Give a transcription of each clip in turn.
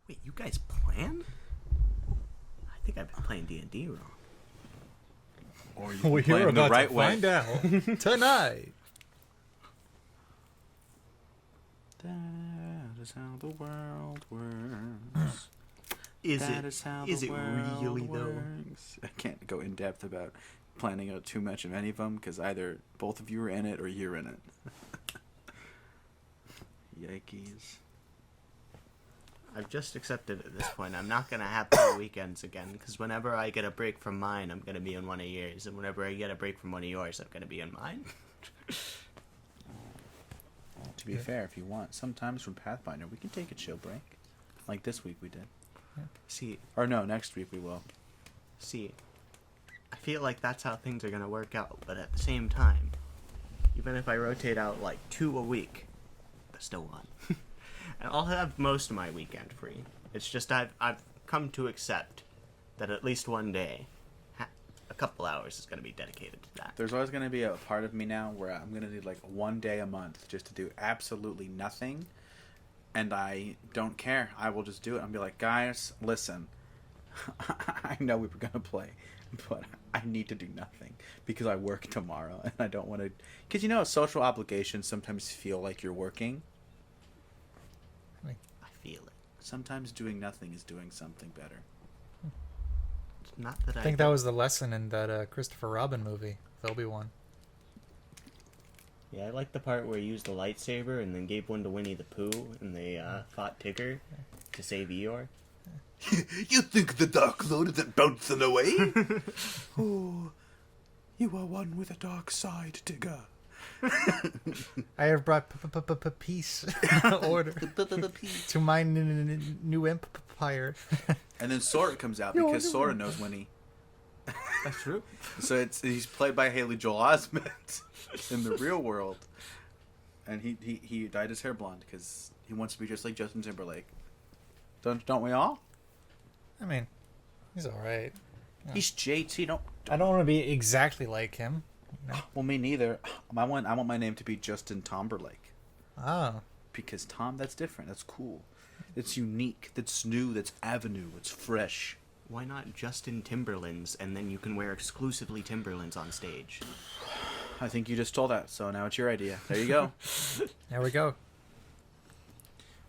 Wait, you guys plan? I think I've been playing D&D wrong. Or Well, you you're plan the about right to way. find out tonight. That is how the world works. Is That is how it the world really though? works. I can't go in depth about planning out too much of any of them because either both of you are in it or you're in it. Yikes. I've just accepted at this point. I'm not gonna have full weekends again because whenever I get a break from mine, I'm gonna be in one of yours, and whenever I get a break from one of yours, I'm gonna be in mine. To be fair, if you want, sometimes from Pathfinder we can take a chill break. Like this week we did. See, Or no, next week we will. I feel like that's how things are gonna work out, but at the same time, even if I rotate out like 2 a week, there's still one. And I'll have most of my weekend free. It's just I've come to accept that at least one day, a couple hours is gonna be dedicated to that. There's always going to be a part of me now where I'm going to need like one day a month just to do absolutely nothing. And I don't care. I will just do it. I'll be like, guys, listen. I know we were going to play, but I need to do nothing because I work tomorrow and I don't want to. Because you know, social obligations sometimes feel like you're working. I feel it. Sometimes doing nothing is doing something better. It's not that I think that was the lesson in that Christopher Robin movie, Obi-Wan. Yeah, I like the part where he used the lightsaber and then gave one to Winnie the Pooh and they fought Tigger to save Eeyore. You think the Dark Lord isn't bouncing away? Oh, you are one with the dark side, Tigger. I have brought peace order to my new empire. And then Sora comes out No, because no. Sora knows Winnie. That's true. So he's played by Haley Joel Osment in the real world, and he dyed his hair blonde because he wants to be just like Justin Timberlake. Don't we all? I mean, he's all right. Yeah. He's JT. I don't want to be exactly like him. No. Well, me neither. I want my name to be Justin Timberlake Oh, because Tom, that's different. That's cool. It's unique. That's new. That's avenue. It's fresh. Why not Justin Timberlands and then you can wear exclusively Timberlands on stage? I think you just stole that, so now it's your idea. There you go. there we go.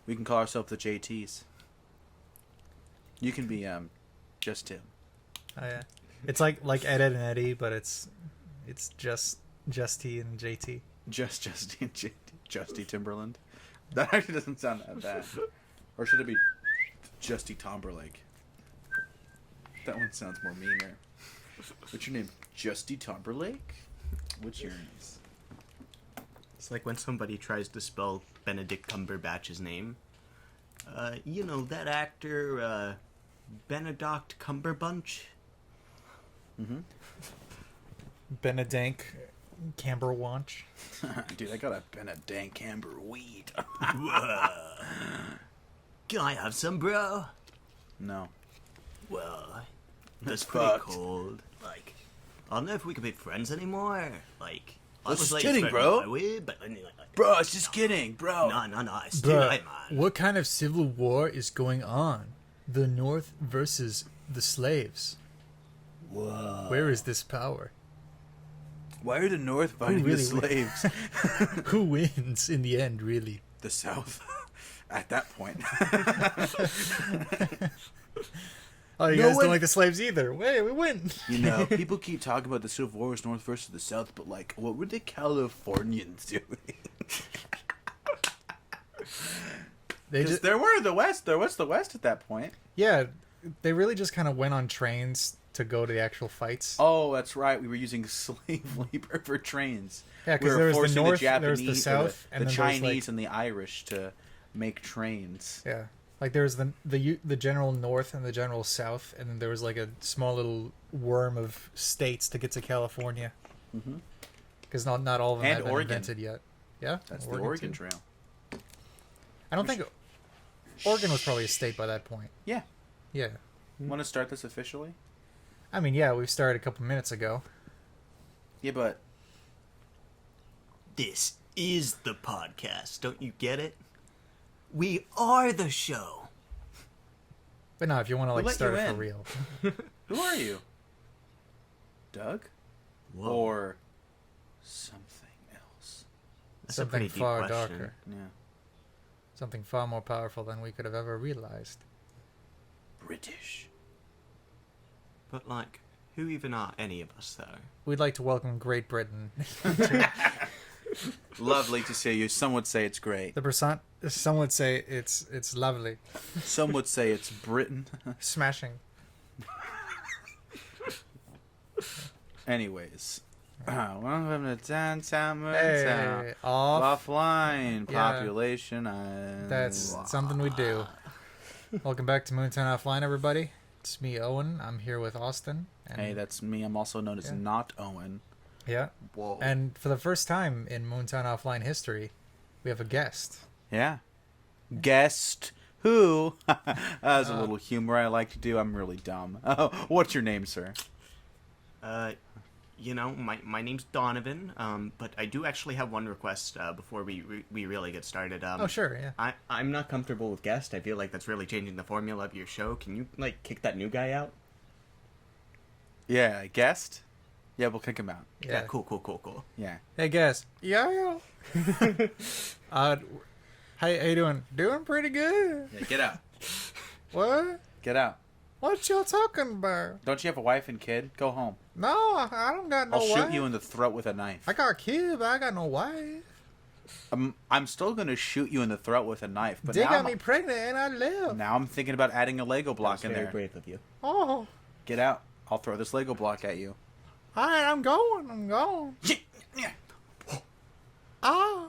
We can call ourselves the JTs. You can be just Tim. Oh yeah, it's like Ed, Ed and Eddie, but it's just Justy and JT. Justy and JT. Justy Timberland. That actually doesn't sound that bad. Or should it be Justy Timberlake? That one sounds more meaner. What's your name? Justy Timberlake? What's yours? It's like when somebody tries to spell Benedict Cumberbatch's name. You know, that actor, Benedict Cumberbunch? Mm-hmm. Benedank Camberwanch. Dude, I got a Benedict Amber weed. Can I have some, bro? No. Well, that's That's pretty fucked. cold. Like, I don't know if we can be friends anymore. Like, I Just was like, kidding, friendly bro. my way, but then, like, Bro, I was just kidding, bro. no, it's too late, man. What kind of civil war is going on? The North versus the slaves. Whoa. Where is this power? Why are the North fighting really the slaves? Who wins in the end, really? The South. At that point. Oh, you No guys one- don't like the slaves either. Wait, we win. You know, people keep talking about the Civil War was North versus the South, but like, what were the Californians doing? They Because just, there were the West. There was the West at that point. yeah, they really just kind of went on trains to go to the actual fights. Oh, that's right. We were using slave labor for trains. Yeah, We because were there was the forcing North, the there was Japanese, the South, the and then there was, Chinese like, and the Irish to make trains. yeah, like there was the general North and the general South, and then there was like a small little worm of states to get to California. Mm-hmm. Because not all of them And have been Oregon. invented yet. Yeah, That's the Oregon too. Trail. I don't think Oregon was probably a state by that point. Yeah. Yeah, Want to start this officially? I mean, yeah, we started a couple minutes ago. Yeah, but This is the podcast. Don't you get it? We are the show. But no, if you want to Who like let start you it for in? real. Who are you? Doug? Whoa. Or something else? That's a Something pretty deep far question. darker. Yeah. Something far more powerful than we could have ever realized. British. But like, who even are any of us though? We'd like to welcome Great Britain. Lovely to see you. Some would say it's great. Some would say it's lovely. Some would say it's Britain. Smashing. Anyways. Welcome to downtown MoonTown. Hey, off. Offline. Yeah. Population. And That's something we do. Welcome back to MoonTown Offline, everybody. It's me, Owen. I'm here with Austin. And, Hey, that's me. I'm also known as Yeah. Not Owen. yeah. Whoa. And for the first time in MoonTown Offline history, we have a guest. Yeah. Guest who? That's a little humor I like to do. I'm really dumb. Oh, what's your name, sir? You know, my name's Donovan. But I do actually have one request before we really get started. Oh, sure, yeah. I'm not comfortable with guest. I feel like that's really changing the formula of your show. Can you like kick that new guy out? Yeah, guest? Yeah, we'll kick him out. Yeah. Cool. Yeah. Hey, guest. Yeah. How you doing? Doing pretty good. Yeah, get out. What? Get out. What y'all talking about? Don't you have a wife and kid? Go home. No, I don't got no I'll wife. shoot you in the throat with a knife. I got a kid, but I got no wife. I'm still gonna shoot you in the throat with a knife, but They now got me pregnant and I live. now I'm thinking about adding a Lego block That's in very there. brave of you. Oh, Get out. I'll throw this Lego block at you. all right, I'm going. Ah.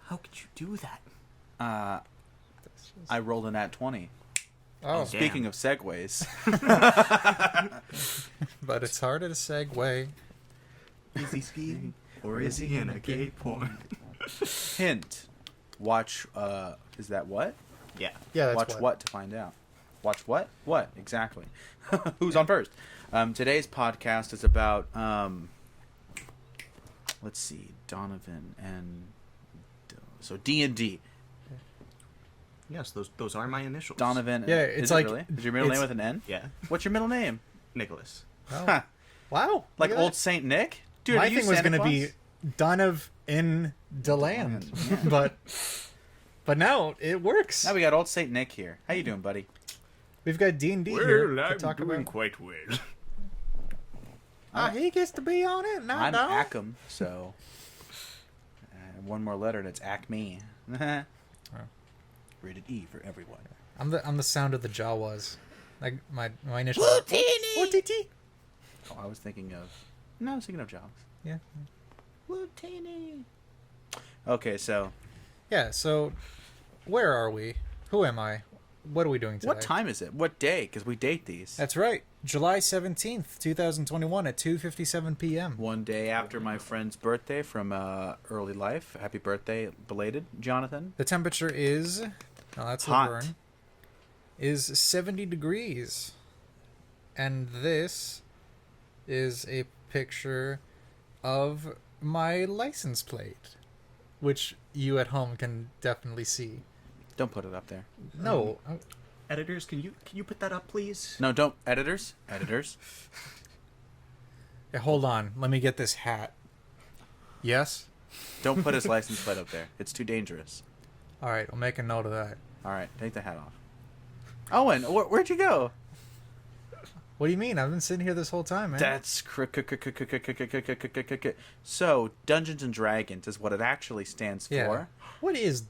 How could you do that? I rolled an at 20. Oh, Damn. Speaking of segues, but it's harder to segue. Is he skiing or is he in a gay porn? hint. Watch, is that what? Yeah. Yeah, that's Watch what to find out. Watch what? What? Exactly. Who's on first? Today's podcast is about, let's see, Donovan and... So D&D. Yes, those are my initials. Donovan. Yeah, is it's it like- really? Is your middle name it's- with an N? Yeah, What's your middle name? Nicholas. Oh. Wow. Like look at Old that. Saint Nick? Dude, My are you thing was Santa going to Claus? be Donovan in Deland, Yeah. but now it works. Now we got Old Saint Nick here. How you doing, buddy? We've got D&D here to talk about. quite well. He gets to be on it. Now, I'm dog. Ackham, so one more letter and it's Acme. Rated E for everyone. I'm the sound of the Jawas. Like my initial. Oh, I was thinking of Jobs. Yeah. Okay, so Yeah. So, where are we? Who am I? What are we doing today? what time is it? What day? Because we date these. That's right. July 17th, 2021 at 2:57 p.m. One day after my friend's birthday from early life. Happy birthday, belated, Jonathan. The temperature is, that's Hot. Laverne, is 70 degrees. And this is a picture of my license plate, which you at home can definitely see. Don't put it up there. No. Editors, can you put that up, please? No, don't. Editors. Hey, hold on. Let me get this hat. Yes? Don't put his license plate up there. It's too dangerous. All right, I'll make a note of that. All right, take the hat off. Owen, where'd you go? What do you mean? I've been sitting here this whole time, man. That's so Dungeons and Dragons is what it actually stands Yeah. for. What is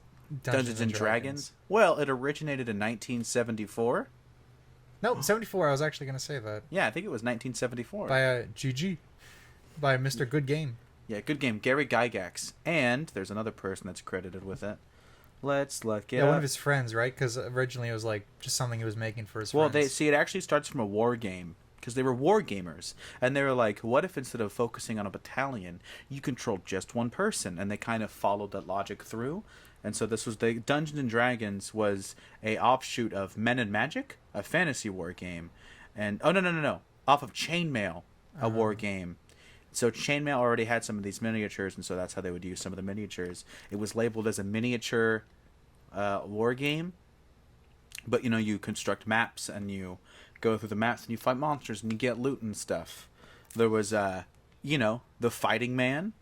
Dungeons and Dragons. Well, it originated in 1974. No, 74. I was actually going to say that. Yeah, I think it was 1974. By GG. By Mr. Good Game. Yeah, good game, Gary Gygax, and there's another person that's credited with it. Let's look it Yeah, up. one of his friends, right? Because originally it was like just something he was making for his Well, friends. it actually starts from a war game because they were war gamers, and they were like, "What if instead of focusing on a battalion, you controlled just one person?" And they kind of followed that logic through, and so this was the Dungeons and Dragons was a offshoot of Men and Magic, a fantasy war game, and no, off of Chainmail, a war game. So Chainmail already had some of these miniatures, and so that's how they would use some of the miniatures. It was labeled as a miniature war game, But you construct maps and you go through the maps and you fight monsters and you get loot and stuff. There was the fighting man,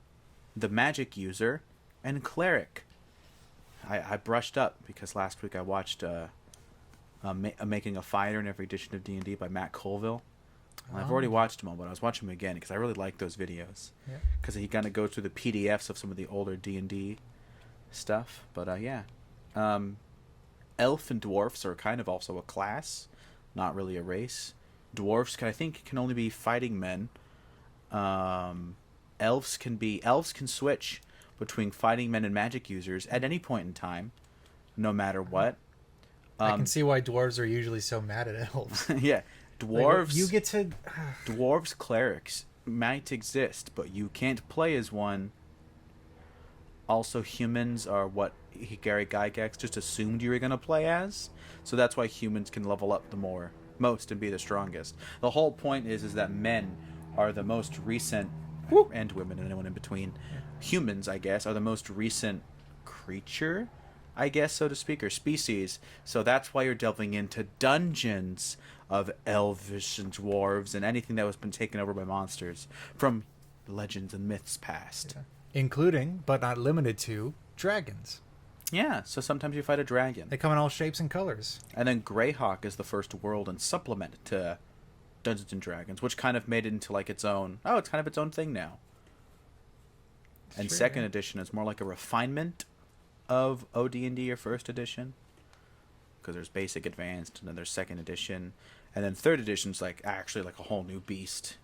the magic user, and cleric. I brushed up because last week I watched Making a Fighter in Every Edition of D&D by Matt Colville. And I've already watched them all, but I was watching them again because I really like those videos. Because he kind of goes through the PDFs of some of the older D&D stuff. But elf and dwarfs are kind of also a class, not really a race. Dwarfs, I think, can only be fighting men. Elves can switch between fighting men and magic users at any point in time, no matter what. I can see why dwarves are usually so mad at elves. Yeah. Dwarves, like, you get to dwarves clerics might exist, but you can't play as one. Also, humans are what Gary Gygax just assumed you were going to play as, so that's why humans can level up the most and be the strongest. The whole point is that men are the most recent, and women and anyone in between, humans, I guess, are the most recent creature, I guess, so to speak, or species. So that's why you're delving into dungeons of elvish and dwarves and anything that was been taken over by monsters from legends and myths past. Including, but not limited to, dragons. Yeah, so sometimes you fight a dragon. They come in all shapes and colors. And then Greyhawk is the first world and supplement to Dungeons and Dragons, which kind of made it into like its own... Oh, it's kind of its own thing now. And Sure, second edition is more like a refinement of OD&D or first edition. Because there's basic, advanced, and then there's second edition. And then third edition's like actually like a whole new beast.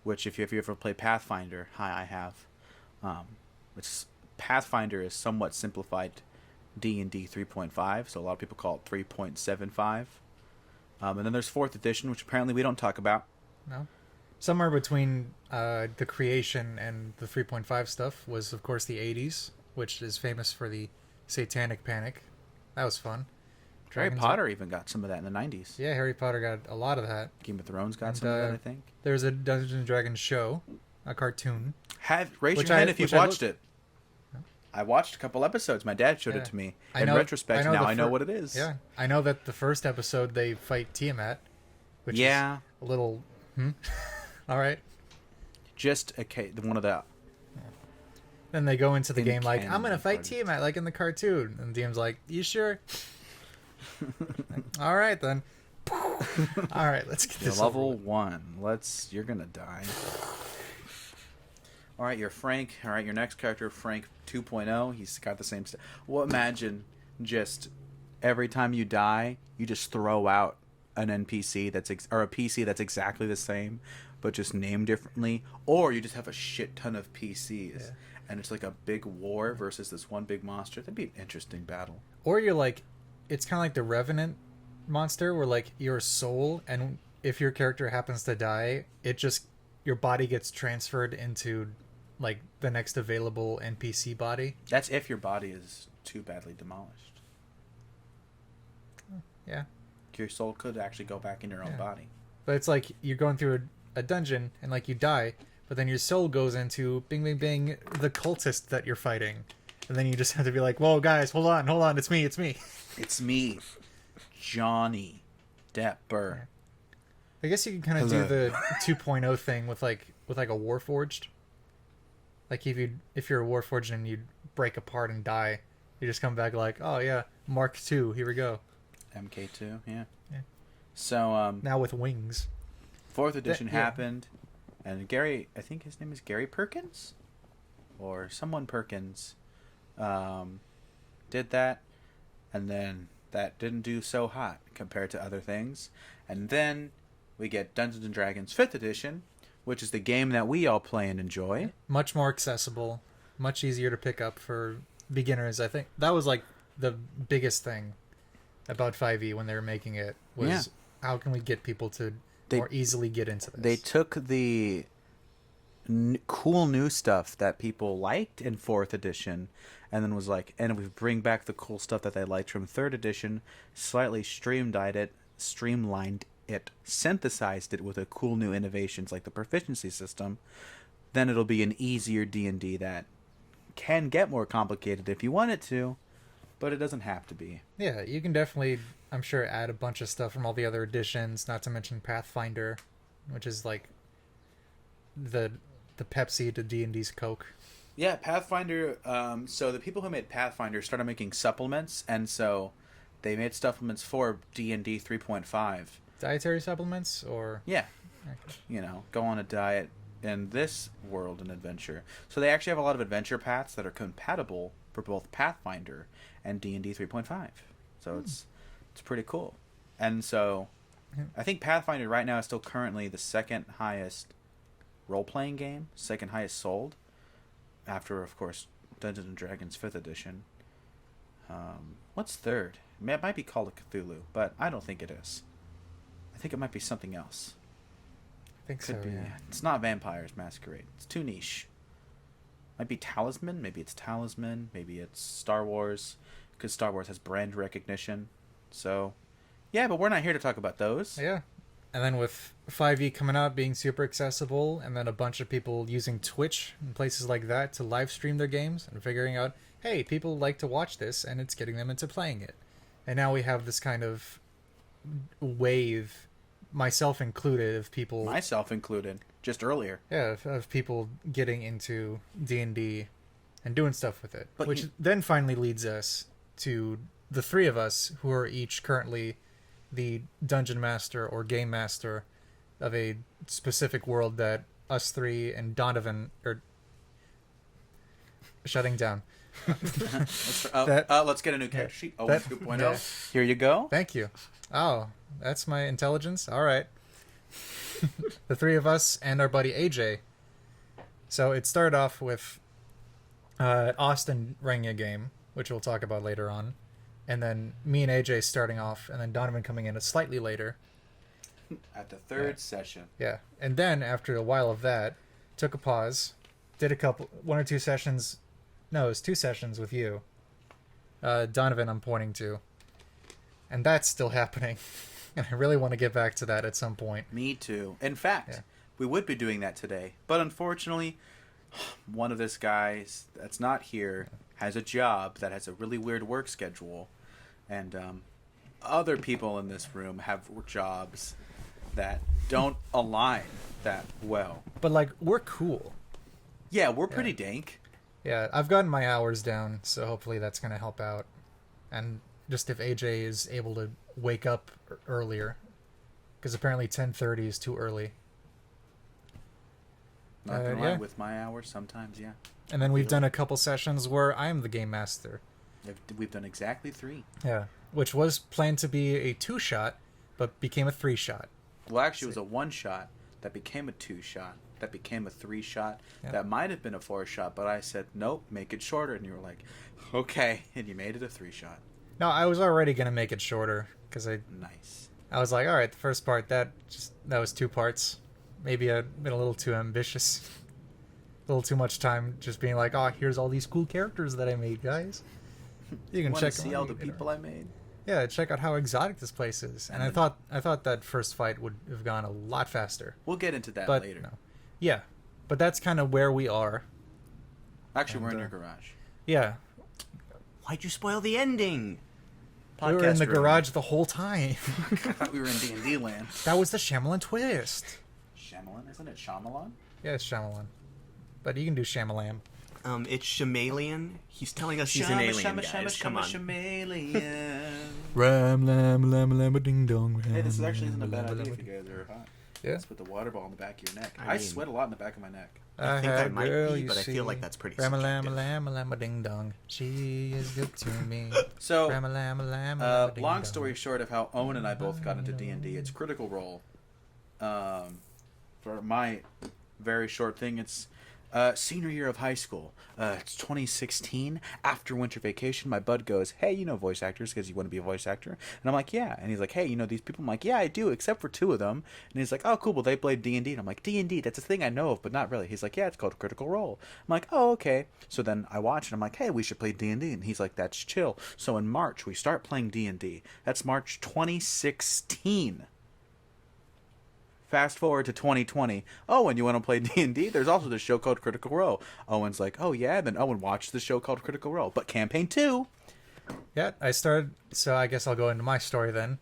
Which if you ever play Pathfinder, I have. Pathfinder is somewhat simplified D&D 3.5, so a lot of people call it 3.75. And then there's fourth edition, which apparently we don't talk about. No. Somewhere between the creation and the 3.5 stuff was, of course, the 80s, which is famous for the Satanic Panic. That was fun. Harry Potter even got some of that in the 90s. Yeah, Harry Potter got a lot of that. Game of Thrones got some of that, I think. There's a Dungeons and Dragons show, a cartoon. Raise your hand if you've watched it. I watched a couple episodes. My dad showed it to me. In retrospect, now I know what it is. Yeah, I know that the first episode they fight Tiamat, which is a little... All right. Just one of the... Then they go into the game like, canon I'm going to fight Tiamat like in the cartoon. And DM's like, you sure? All right, then. All right, let's get this level 1. You're going to die. All right, you're Frank. All right, your next character, Frank 2.0. He's got the same stuff. Well, imagine just every time you die, you just throw out an NPC or a PC that's exactly the same, but just named differently. Or you just have a shit ton of PCs, and it's like a big war versus this one big monster. That'd be an interesting battle. Or you're like, it's kind of like the Revenant monster, where like you're a soul, and if your character happens to die, your body gets transferred into like the next available NPC body. That's if your body is too badly demolished. Yeah. Your soul could actually go back in your own body. But it's like you're going through a dungeon and like you die, but then your soul goes into bing bing bing the cultist that you're fighting. And then you just have to be like, whoa guys, hold on, it's me. It's me, Johnny Depper. I guess you can kind of do the 2.0 thing with like a Warforged. Like if you're a Warforged and you break apart and die, you just come back like, oh yeah, Mark II, here we go. MK2, yeah. So now with wings. Fourth edition happened, and Gary, I think his name is Gary Perkins, or someone Perkins, did that, and then that didn't do so hot compared to other things, and then we get Dungeons and Dragons 5th edition, which is the game that we all play and enjoy. Much more accessible, much easier to pick up for beginners. I think that was like the biggest thing about 5e when they were making it was how can we get people to more easily get into this. They took the cool new stuff that people liked in 4th edition and then was like, and we bring back the cool stuff that they liked from 3rd edition, slightly streamlined it, synthesized it with a cool new innovations like the proficiency system. Then it'll be an easier D&D that can get more complicated if you want it to, but it doesn't have to be. Yeah, you can definitely, I'm sure, add a bunch of stuff from all the other editions, not to mention Pathfinder, which is like the Pepsi to D&D's Coke. Yeah, Pathfinder. So the people who made Pathfinder started making supplements, and so they made supplements for D&D 3.5. Dietary supplements, or... Yeah, Okay. you know, go on a diet in this world and adventure. So they actually have a lot of adventure paths that are compatible for both Pathfinder and D&D 3.5. So it's pretty cool. And so I think Pathfinder right now is still currently the second highest role-playing game, second highest sold, after, of course, Dungeons and Dragons 5th edition. What's third? It might be Call of Cthulhu, but I don't think it is. I think it might be something else. I think Could so, be. yeah. It's not Vampires Masquerade. It's too niche. Might be Talisman. Maybe it's Talisman. Maybe it's Star Wars, because Star Wars has brand recognition. So, yeah, but we're not here to talk about those. Yeah. And then with 5e coming out, being super accessible, and then a bunch of people using Twitch and places like that to live stream their games and figuring out, hey, people like to watch this, and it's getting them into playing it. And now we have this kind of wave, myself included, of people... Myself included, just earlier. Yeah, of people getting into D&D and doing stuff with it. But which then finally leads us to the three of us who are each currently the dungeon master or game master of a specific world that us three and Donovan are shutting down. Let's get a new character sheet. Owen 2.0. Yeah. Here you go. Thank you. Oh, that's my intelligence? All right. The three of us and our buddy AJ. So it started off with Austin running a game, which we'll talk about later on. And then me and AJ starting off, and then Donovan coming in slightly later. At the third session. Yeah. And then after a while of that, took a pause, did one or two sessions. No, it was 2 sessions with you. Donovan I'm pointing to. And that's still happening. And I really want to get back to that at some point. Me too. In fact, we would be doing that today. But unfortunately, one of this guys that's not here has a job that has a really weird work schedule. And other people in this room have jobs that don't align that well. But, like, we're cool. Yeah, we're pretty dank. Yeah, I've gotten my hours down, so hopefully that's going to help out. And just if AJ is able to wake up earlier, because apparently 10:30 is too early. Not gonna lie, with my hours, sometimes, yeah. And then we've done a couple sessions where I'm the game master. We've done exactly 3. Yeah, which was planned to be a 2-shot, but became a 3-shot. Well, actually, it was a 1-shot that became a 2-shot, that became a 3-shot, that might have been a 4-shot, but I said, nope, make it shorter. And you were like, okay, and you made it a 3-shot. No, I was already going to make it shorter, because Nice. I was like, all right, the first part, that was 2 parts. Maybe I've been a little too ambitious. A little too much time just being like, oh, here's all these cool characters that I made, guys. You can check see all the people I made. Yeah, check out how exotic this place is. And I thought that first fight would have gone a lot faster. We'll get into that but later. No. Yeah, but that's kind of where we are. Actually, we're in your garage. Yeah. Why'd you spoil the ending? We were in the garage the whole time. I thought we were in D&D land. That was the Shyamalan twist. Shyamalan? Isn't it Shyamalan? Yeah, it's Shyamalan. But you can do Shyamalan. It's Shamalian. He's telling us he's an alien, guys. Come on. Shamalian. Ram, lam, lam, lam, ding dong. Hey, this actually isn't a bad idea if you guys are hot. Yeah. Let's put the water ball in the back of your neck. I I mean- sweat a lot in the back of my neck. I think had I might girl, be, you but I feel see. like that's pretty Ram, lam, subjective. lam, lam, ding dong. She is good to me. So, Ram, lam, lam, ding long dong. story short of how Owen and I both got into D&D, it's Critical Role. For my very short thing, it's senior year of high school. It's 2016. After winter vacation, my bud goes, hey, you know voice actors because you want to be a voice actor? And I'm like, yeah. And he's like, hey, you know these people? I'm like, yeah, I do, except for 2 of them. And he's like, oh, cool, well, they played D&D. And I'm like, D&D, that's a thing I know of, but not really. He's like, yeah, it's called Critical Role. I'm like, oh, okay. So then I watch, and I'm like, hey, we should play D&D. And he's like, that's chill. So in March, we start playing D&D. That's March 2016. Fast forward to 2020. Oh, and you want to play D&D? There's also this show called Critical Role. Owen's like, oh yeah. Then Owen watched the show called Critical Role. But campaign 2, Yeah, I started. So I guess I'll go into my story then.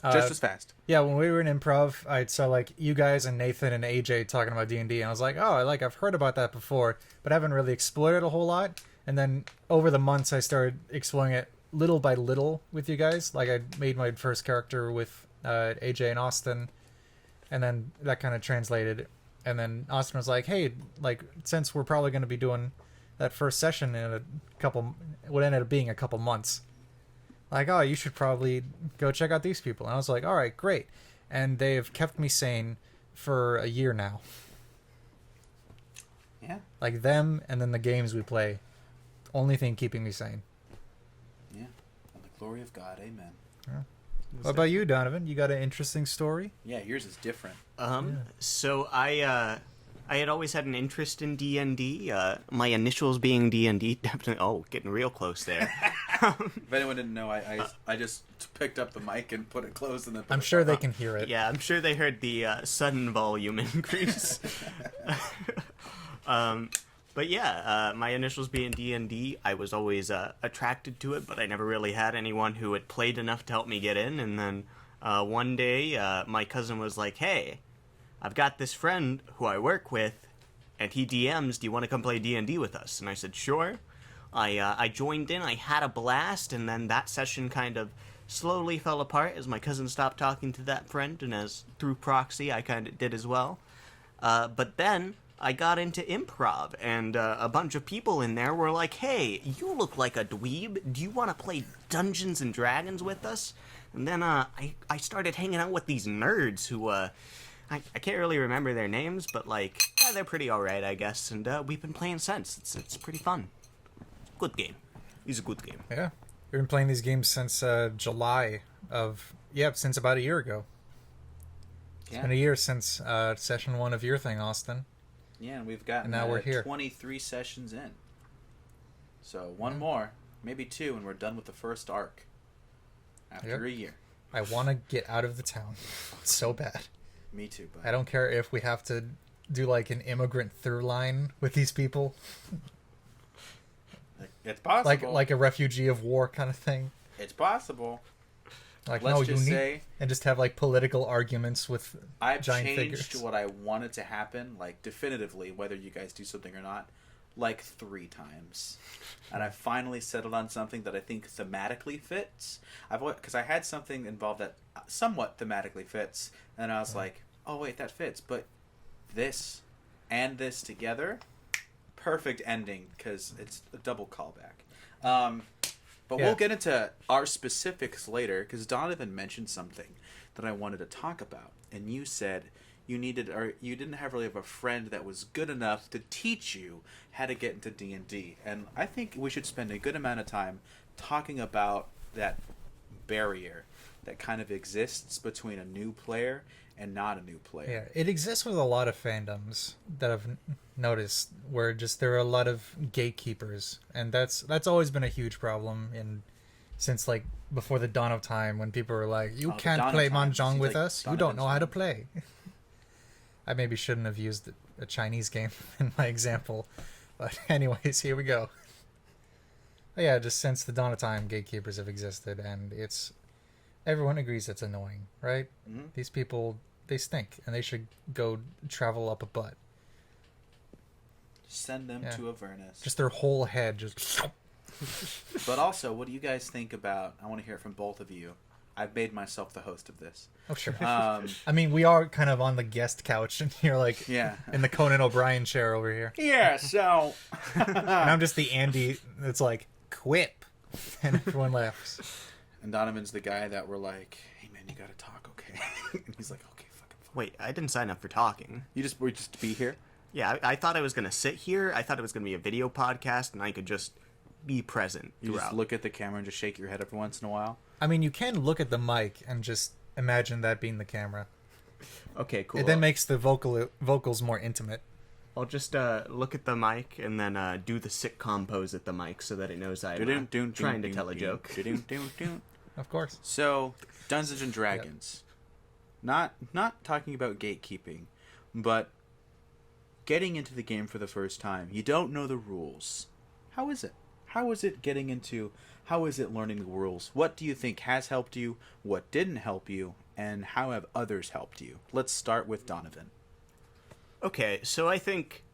Just as fast. Yeah, when we were in improv, I saw like you guys and Nathan and AJ talking about D&D, and I was like, oh, I've heard about that before, but I haven't really explored it a whole lot. And then over the months, I started exploring it little by little with you guys. Like I made my first character with AJ and Austin, and then that kind of translated. And then Austin was like, hey, like since we're probably going to be doing that first session in a couple, what ended up being a couple months. Like, oh, you should probably go check out these people. And I was like, all right, great. And they have kept me sane for a year now. Yeah. Like them and then the games we play. Only thing keeping me sane. Yeah. And the glory of God. Amen. Yeah. What about you, Donovan? You got an interesting story? Yeah, yours is different. So I had always had an interest in D&D. My initials being D&D, definitely. Oh, getting real close there. If anyone didn't know, I just picked up the mic and put it close, and then I'm sure they can hear it. Yeah, I'm sure they heard the sudden volume increase. But yeah, my initials being D&D, I was always attracted to it, but I never really had anyone who had played enough to help me get in. And then one day, my cousin was like, hey, I've got this friend who I work with, and he DMs, do you want to come play D&D with us? And I said, sure. I joined in, I had a blast, and then that session kind of slowly fell apart as my cousin stopped talking to that friend, and as through proxy, I kind of did as well. But then I got into improv, and a bunch of people in there were like, hey, you look like a dweeb. Do you want to play Dungeons and Dragons with us? And then I started hanging out with these nerds who, I can't really remember their names, but like, yeah, they're pretty alright, I guess. And we've been playing since. It's pretty fun. Good game. It's a good game. Yeah. We've been playing these games since July of... Yeah, since about a year ago. It's been a year since session 1 of your thing, Austin. Yeah, and we've gotten now we're here. 23 sessions in. So one more, maybe 2, and we're done with the first arc. After a year. I want to get out of the town so bad. Me too, but I don't care if we have to do like an immigrant through line with these people. It's possible. Like a refugee of war kind of thing. It's possible. Like, Let's no, just you need... say... And just have, like, political arguments with I've giant changed figures. what I wanted to happen, like, definitively, whether you guys do something or not, like 3 times. And I finally settled on something that I think thematically fits. Because I had something involved that somewhat thematically fits, and I was like, oh, wait, that fits. But this and this together, perfect ending, because it's a double callback. But we'll get into our specifics later, because Donovan mentioned something that I wanted to talk about. And you said you didn't have really have a friend that was good enough to teach you how to get into D&D. And I think we should spend a good amount of time talking about that barrier that kind of exists between a new player and not a new player. Yeah, it exists with a lot of fandoms that I've noticed, where just there are a lot of gatekeepers, and that's always been a huge problem since like before the dawn of time, when people were like, you can't play Mahjong with us, you don't know how to play. I maybe shouldn't have used a Chinese game in my example, but anyways, here we go. But yeah, just since the dawn of time, gatekeepers have existed, and everyone agrees it's annoying, right? Mm-hmm. These people, they stink, and they should go travel up a butt. Send them to Avernus. Just their whole head just... But also, what do you guys think about... I want to hear it from both of you. I've made myself the host of this. Oh, sure. I mean, we are kind of on the guest couch, and you're like in the Conan O'Brien chair over here. Yeah, so... And I'm just the Andy that's like, quip. And everyone laughs. And Donovan's the guy that we're like, hey man, you gotta talk, okay? And he's like, okay, fucking fine. Wait, I didn't sign up for talking. Were just to be here? Yeah, I thought I was going to sit here. I thought it was going to be a video podcast, and I could just be present You throughout. just look at the camera and just shake your head every once in a while? I mean, you can look at the mic and just imagine that being the camera. Okay, cool. It then makes the vocals more intimate. I'll just look at the mic and then do the sitcom pose at the mic so that it knows I'm trying to tell a joke. Of course. So, Dungeons and Dragons. Not talking about gatekeeping, but getting into the game for the first time. You don't know the rules. How is it? How is it getting into How is it learning the rules? What do you think has helped you? What didn't help you? And how have others helped you? Let's start with Donovan. Okay, so I think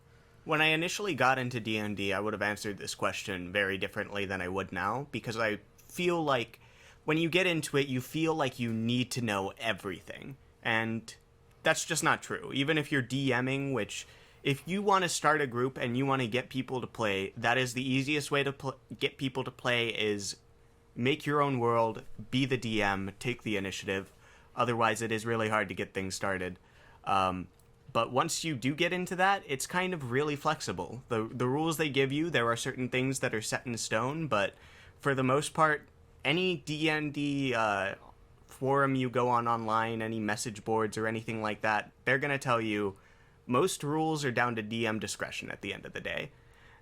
when I initially got into D&D, I would have answered this question very differently than I would now, because I feel like when you get into it, you feel like you need to know everything. And that's just not true. Even if you're DMing, which if you want to start a group and you want to get people to play, that is the easiest way to get people to play is make your own world, be the DM, take the initiative. Otherwise, it is really hard to get things started. But once you do get into that, it's kind of really flexible. The rules they give you, there are certain things that are set in stone, but for the most part, any D&D forum you go on online, any message boards or anything like that, they're going to tell you most rules are down to DM discretion at the end of the day.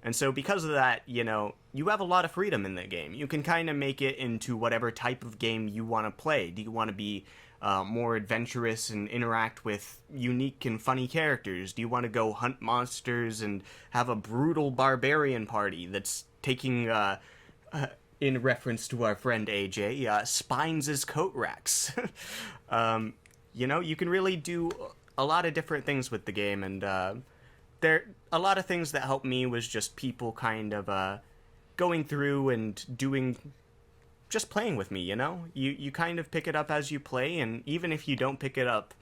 And so because of that, you know, you have a lot of freedom in the game. You can kind of make it into whatever type of game you want to play. Do you want to be more adventurous and interact with unique and funny characters? Do you want to go hunt monsters and have a brutal barbarian party that's taking, in reference to our friend AJ, spines as coat racks? You know, you can really do a lot of different things with the game, and there a lot of things that helped me was just people kind of going through and doing, just playing with me, you know? You kind of pick it up as you play, and even if you don't pick it up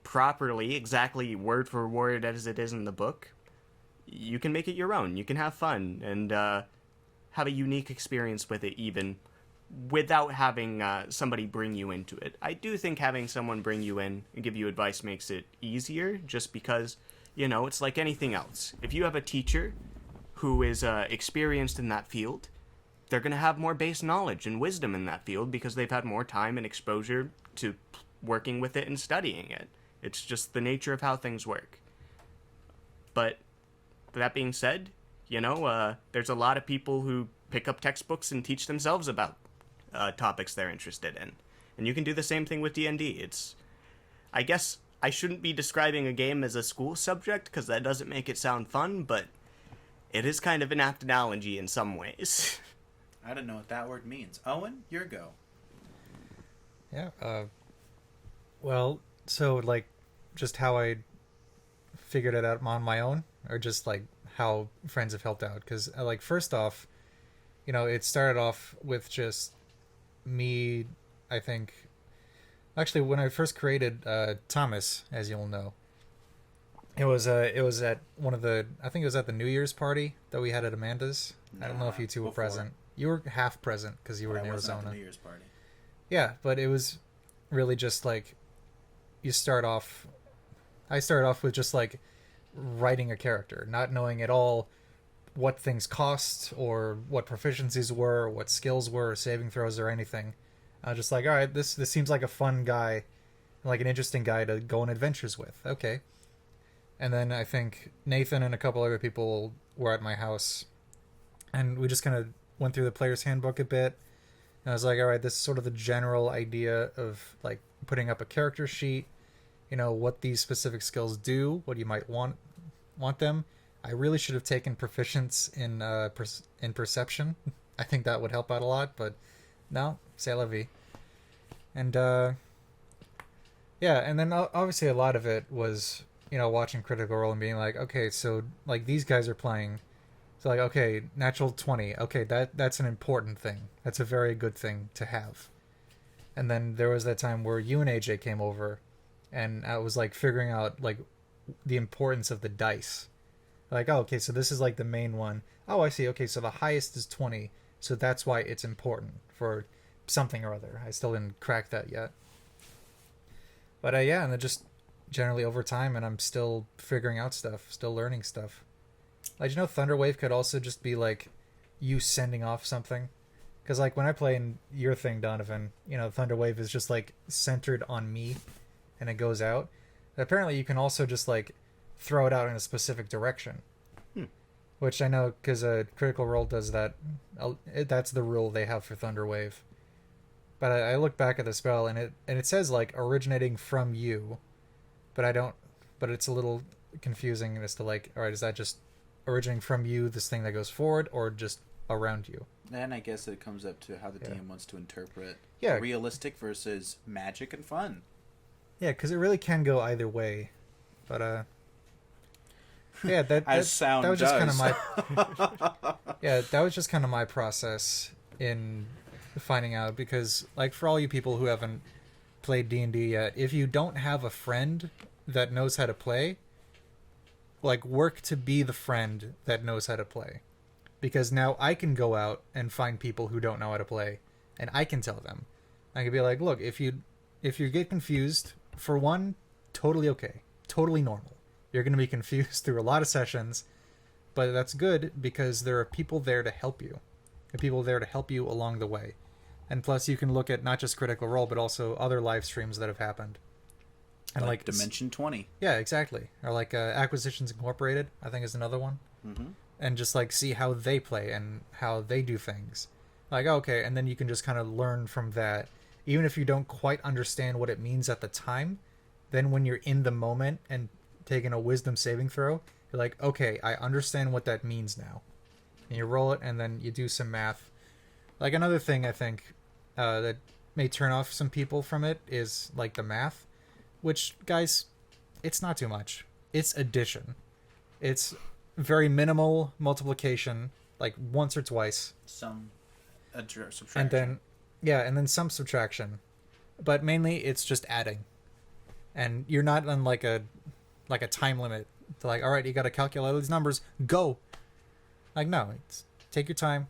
properly, exactly word for word as it is in the book, you can make it your own. You can have fun and have a unique experience with it, even without having somebody bring you into it. I do think having someone bring you in and give you advice makes it easier, just because, you know, it's like anything else. If you have a teacher who is experienced in that field, they're going to have more base knowledge and wisdom in that field because they've had more time and exposure to working with it and studying it. It's just the nature of how things work. But that being said, you know, there's a lot of people who pick up textbooks and teach themselves about topics they're interested in. And you can do the same thing with D&D. It's, I guess I shouldn't be describing a game as a school subject because that doesn't make it sound fun, but it is kind of an apt analogy in some ways. I don't know what that word means. Owen, your go. Yeah. Well, so like, just how I figured it out on my own, or just like how friends have helped out. Because like, first off, you know, it started off with just me. I think, actually, when I first created Thomas, as you'll know, it was at one of the, I think it was at the New Year's party that we had at Amanda's. I don't know if you two were present. You were half present because you were in Arizona. At the New Year's party. Yeah, but it was really just like, I started off with just like writing a character, not knowing at all what things cost or what proficiencies were, or what skills were, or saving throws or anything. I was just like, all right, this seems like a fun guy, like an interesting guy to go on adventures with. Okay. And then I think Nathan and a couple other people were at my house, and we just kind of went through the player's handbook a bit. And I was like, all right, this is sort of the general idea of like putting up a character sheet, you know, what these specific skills do, what you might want them. I really should have taken proficiency in perception. I think that would help out a lot, but no, c'est la vie. And yeah, and then obviously a lot of it was, you know, watching Critical Role and being like, okay, so like these guys are playing, so like, okay, natural 20, okay, that's an important thing. That's a very good thing to have. And then there was that time where you and AJ came over, and I was like figuring out like the importance of the dice. Like, oh, okay, so this is like the main one. Oh, I see. Okay, so the highest is 20, so that's why it's important for something or other. I still didn't crack that yet. But yeah, and then just generally over time, and I'm still figuring out stuff, still learning stuff. Like, you know, Thunderwave could also just be like you sending off something. Because like when I play in your thing, Donovan, you know, Thunderwave is just like centered on me, and it goes out. But apparently you can also just like throw it out in a specific direction. Which I know, because Critical Role does that. That's the rule they have for Thunderwave. But I look back at the spell, and it says like originating from you, but I don't. But it's a little confusing as to like, all right, is that just originating from you, this thing that goes forward, or just around you. And I guess it comes up to how the Yeah. DM wants to interpret Yeah. realistic versus magic and fun. Yeah, because it really can go either way. But yeah, As sound that was just kind of does. my yeah, that was just kind of my process in finding out, because like for all you people who haven't played D&D yet, if you don't have a friend that knows how to play, like work to be the friend that knows how to play, because now I can go out and find people who don't know how to play, and I can tell them. I can be like, look, if you get confused, for one, totally okay, totally normal. You're going to be confused through a lot of sessions, but that's good because there are people there to help you. There are people there to help you along the way. And plus, you can look at not just Critical Role, but also other live streams that have happened. And like Dimension 20. Yeah, exactly. Or like Acquisitions Incorporated, I think is another one. Mm-hmm. And just like see how they play and how they do things. Like, okay, and then you can just kind of learn from that. Even if you don't quite understand what it means at the time, then when you're in the moment and taking a wisdom saving throw, you're like, okay, I understand what that means now. And you roll it, and then you do some math. Like another thing I think that may turn off some people from it is like the math, which, guys, it's not too much. It's addition. It's very minimal multiplication, like once or twice. Some subtraction. And then, yeah, and then some subtraction. But mainly it's just adding. And you're not on like a time limit to like, all right, you got to calculate all these numbers, go. Like, no, it's take your time.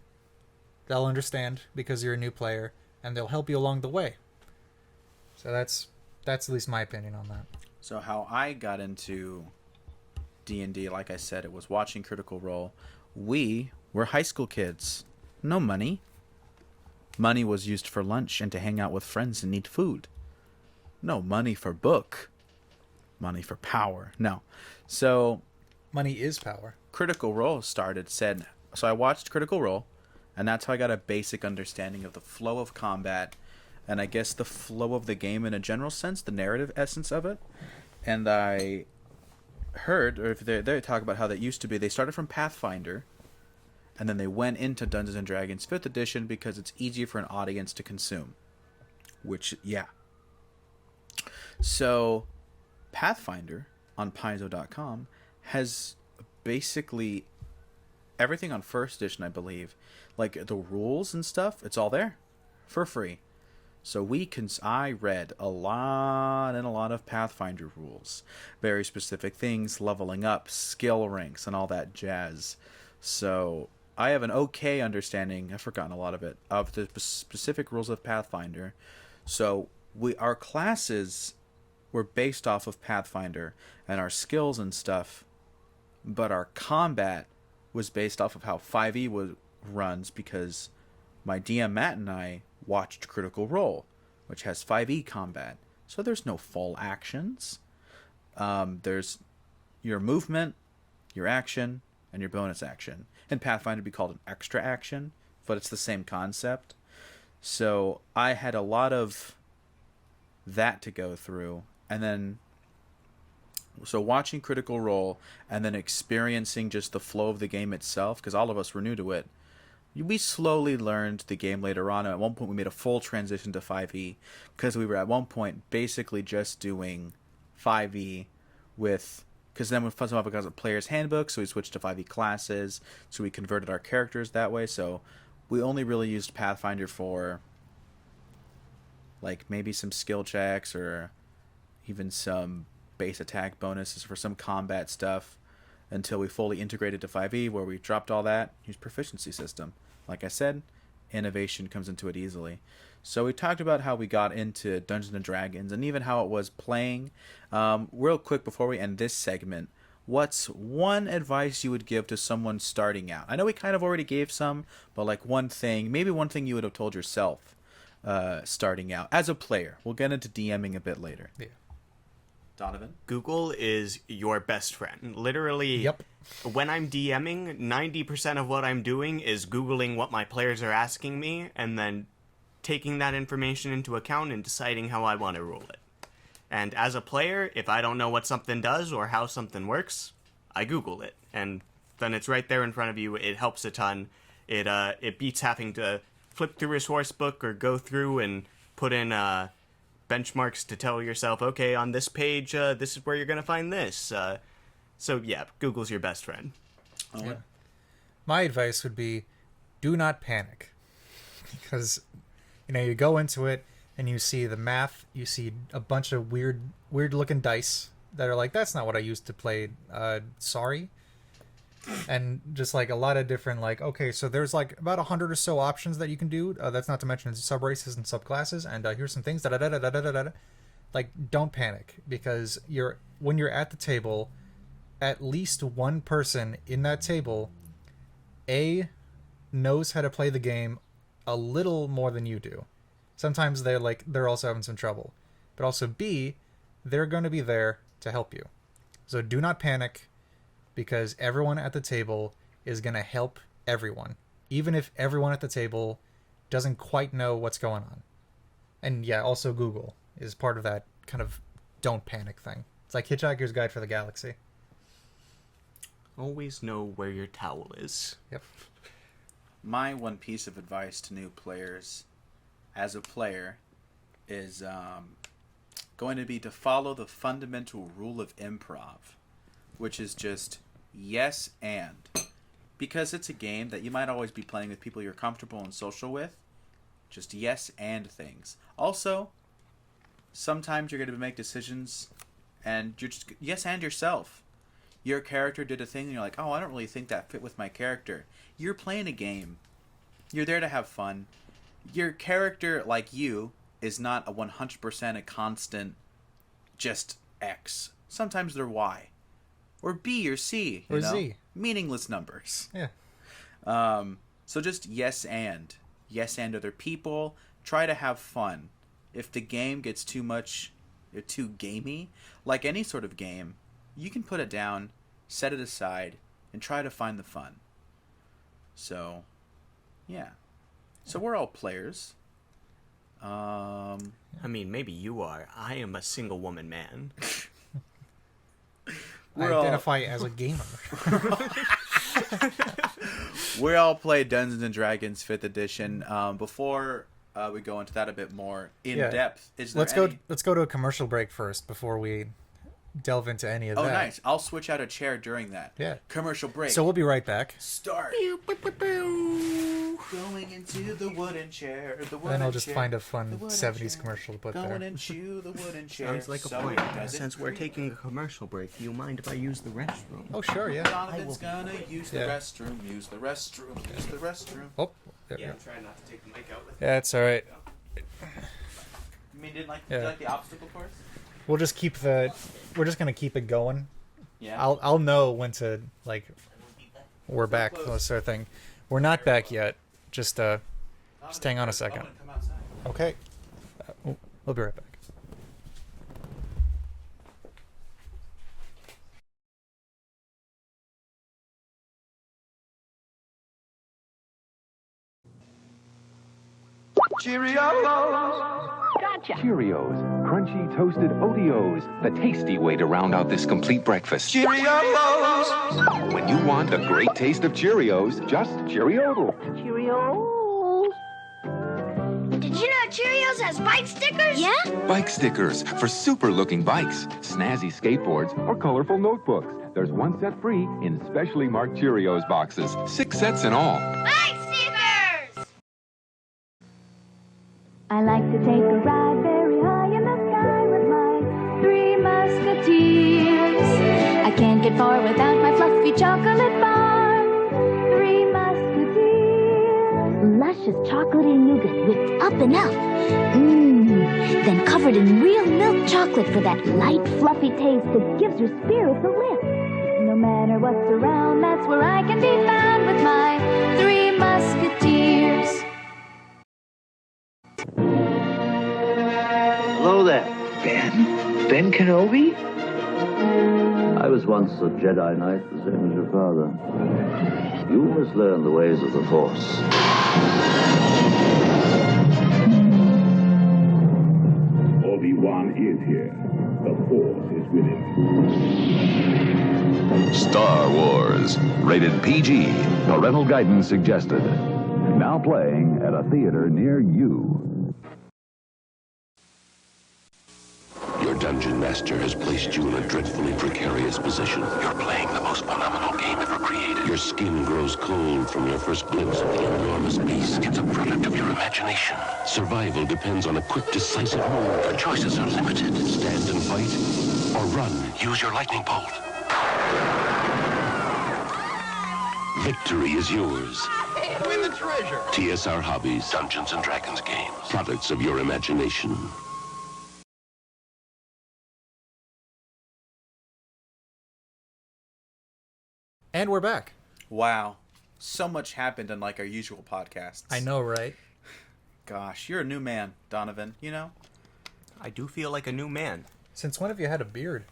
They'll understand because you're a new player, and they'll help you along the way. So that's at least my opinion on that. So how I got into D&D, like I said, it was watching Critical Role. We were high school kids. No money. Money was used for lunch and to hang out with friends and eat food. No money for book. Money for power. No. So Money is power. Critical Role said, so I watched Critical Role, and that's how I got a basic understanding of the flow of combat, and I guess the flow of the game in a general sense, the narrative essence of it. And I heard, or if they talk about how that used to be, they started from Pathfinder, and then they went into Dungeons and Dragons 5th edition because it's easier for an audience to consume. Which, yeah. So, Pathfinder on Paizo.com has basically everything on 1st edition, I believe. Like, the rules and stuff, it's all there for free. So I read a lot of Pathfinder rules. Very specific things, leveling up, skill ranks, and all that jazz. So I have an okay understanding, I've forgotten a lot of it, of the specific rules of Pathfinder. So our classes were based off of Pathfinder, and our skills and stuff, but our combat was based off of how 5e runs, because my DM Matt and I watched Critical Role, which has 5e combat. So there's no full actions. There's your movement, your action, and your bonus action. In Pathfinder, it'd be called an extra action, but it's the same concept. So I had a lot of that to go through. And then, so watching Critical Role and then experiencing just the flow of the game itself, because all of us were new to it. We slowly learned the game later on, and at one point we made a full transition to 5e, because we were at one point basically just doing 5e with, because then we found some because of Player's Handbook, so we switched to 5e classes, so we converted our characters that way. So we only really used Pathfinder for like maybe some skill checks or even some base attack bonuses for some combat stuff, until we fully integrated to 5e, where we dropped all that, used proficiency system. Like I said, innovation comes into it easily. So we talked about how we got into Dungeons and Dragons, and even how it was playing. Real quick before we end this segment, what's one advice you would give to someone starting out? I know we kind of already gave some, but like maybe one thing you would have told yourself starting out as a player. We'll get into DMing a bit later. Yeah. Donovan? Google is your best friend. Literally, Yep. When I'm DMing, 90% of what I'm doing is Googling what my players are asking me, and then taking that information into account and deciding how I want to rule it. And as a player, if I don't know what something does or how something works, I Google it. And then it's right there in front of you. It helps a ton. It beats having to flip through a source book or go through and put in benchmarks to tell yourself, okay, on this page, this is where you're gonna find this. So yeah, Google's your best friend. Owen? Yeah. My advice would be, do not panic, because you go into it and you see the math, you see a bunch of weird looking dice that are like, that's not what I used to play. Sorry. And just like a lot of different, like, okay, so there's like about 100 or so options that you can do. That's not to mention sub races and subclasses. And here's some things. Like, don't panic, because when you're at the table, at least one person in that table, knows how to play the game a little more than you do. Sometimes they're also having some trouble, but also B, they're going to be there to help you. So do not panic, because everyone at the table is going to help everyone, even if everyone at the table doesn't quite know what's going on. And yeah, also Google is part of that kind of don't panic thing. It's like Hitchhiker's Guide for the Galaxy. Always know where your towel is. Yep. My one piece of advice to new players as a player is going to be to follow the fundamental rule of improv, which is just yes and. Because it's a game that you might always be playing with people you're comfortable and social with, just yes and things. Also, sometimes you're going to make decisions and you're just yes and yourself. Your character did a thing and you're like, oh, I don't really think that fit with my character. You're playing a game. You're there to have fun. Your character, like you, is not a 100% a constant just X. Sometimes they're Y. Or B or C. Or Z. Meaningless numbers. Yeah. So just yes and. Yes and other people. Try to have fun. If the game gets too much, or too gamey, like any sort of game, you can put it down, set it aside, and try to find the fun. So, yeah. So we're all players. I mean, maybe you are. I am a single woman man. I identify as a gamer. We all play Dungeons and Dragons 5th edition. Before we go into that a bit more in depth, Let's go to a commercial break first before we delve into any of that. Oh, nice. I'll switch out a chair during that. Yeah. Commercial break. So we'll be right back. Start. Going into the wooden chair. Then I'll just find a fun 70s commercial to put there. Going into the wooden chair. Sounds like a plan. Since we're taking a commercial break, do you mind if I use the restroom? Oh, sure, yeah. Donovan's gonna use the restroom. Use the restroom. Use the restroom. Oh, there we Yeah, go. I'm trying not to take the mic out with Yeah, it's all right. You mean, did you like the obstacle course? We're just gonna keep it going. Yeah. I'll know when to, like, we're back, sort of thing. We're not back yet. Just hang on a second. Come outside. Okay. We'll be right back. Gotcha. Cheerios, crunchy toasted Oreos, the tasty way to round out this complete breakfast. Cheerios! When you want a great taste of Cheerios, just Cheeriodle. Cheerios. Did you know Cheerios has bike stickers? Yeah? Bike stickers for super-looking bikes, snazzy skateboards, or colorful notebooks. There's one set free in specially marked Cheerios boxes. 6 sets in all. Bike stickers! I like to take a ride very high in the sky with my 3 musketeers. I can't get far without my fluffy chocolate bar. 3 musketeers. Luscious chocolatey nougat whipped up and out. Mmm. Then covered in real milk chocolate for that light, fluffy taste that gives your spirits a lift. No matter what's around, that's where I can be found with my 3 musketeers. Hello there, Ben. Ben Kenobi? I was once a Jedi Knight, the same as your father. You must learn the ways of the Force. Obi-Wan is here. The Force is winning. Star Wars, rated PG. Parental guidance suggested. Now playing at a theater near you. Your dungeon master has placed you in a dreadfully precarious position. You're playing the most phenomenal game ever created. Your skin grows cold from your first glimpse of the enormous beast. It's a product of your imagination. Survival depends on a quick, decisive move. Your choices are limited. Stand and fight, or run. Use your lightning bolt. Victory is yours. Win the treasure. TSR Hobbies, Dungeons & Dragons games. Products of your imagination. And we're back. Wow. So much happened in like our usual podcasts. I know, right? Gosh, you're a new man, Donovan, you know? I do feel like a new man. Since when have you had a beard?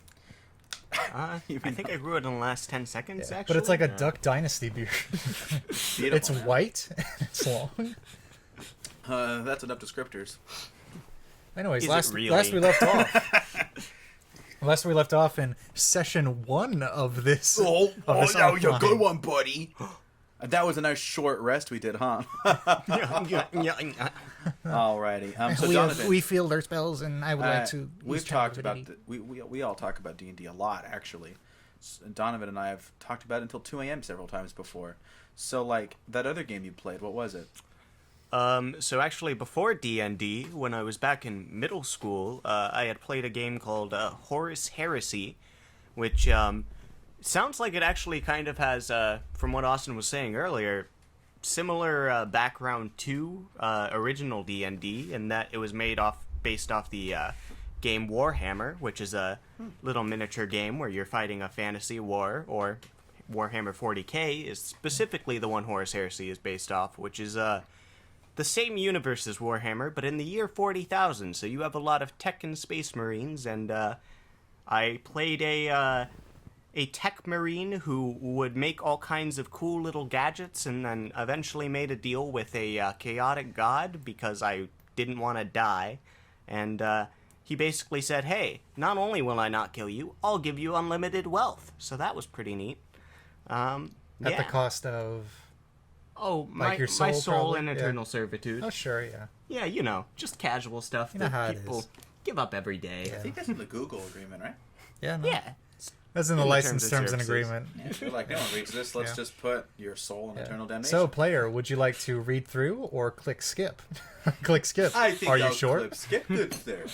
I think I grew it in the last 10 seconds, actually. But it's like a Duck Dynasty beard. It's white and it's long. That's enough descriptors. Anyways, Is last it really? we left off. Last we left off in session 1 of this. Oh, this that was a offline. good one, buddy. That was a nice short rest we did, huh? Alrighty. So Donovan, we feel their spells, and I would like to. We've talked about we all talk about D&D a lot, actually. Donovan and I have talked about it until 2 a.m. several times before. So, like, that other game you played, what was it? So actually, before D&D, when I was back in middle school, I had played a game called Horus Heresy, which sounds like it actually kind of has, from what Austin was saying earlier, similar background to original D&D, in that it was based off the game Warhammer, which is a little miniature game where you're fighting a fantasy war, or Warhammer 40k is specifically the one Horus Heresy is based off, which is the same universe as Warhammer, but in the year 40,000, so you have a lot of tech and space marines, and I played a tech marine who would make all kinds of cool little gadgets, and then eventually made a deal with a chaotic god because I didn't want to die, and he basically said, hey, not only will I not kill you, I'll give you unlimited wealth, so that was pretty neat. At the cost of... Oh, like your soul, my soul probably? and eternal servitude. Oh, sure, yeah. Yeah, you know, just casual stuff You know how that it people is. give up every day. I think that's in the Google agreement, right? Yeah, no. Yeah. That's in the In the license terms and services. agreement. Yeah, they're like, no one reads this. Let's Yeah. just put your soul in eternal damnation. So, player, would you like to read through or click skip? Click skip. I think Are you I'll sure? clip skip this there.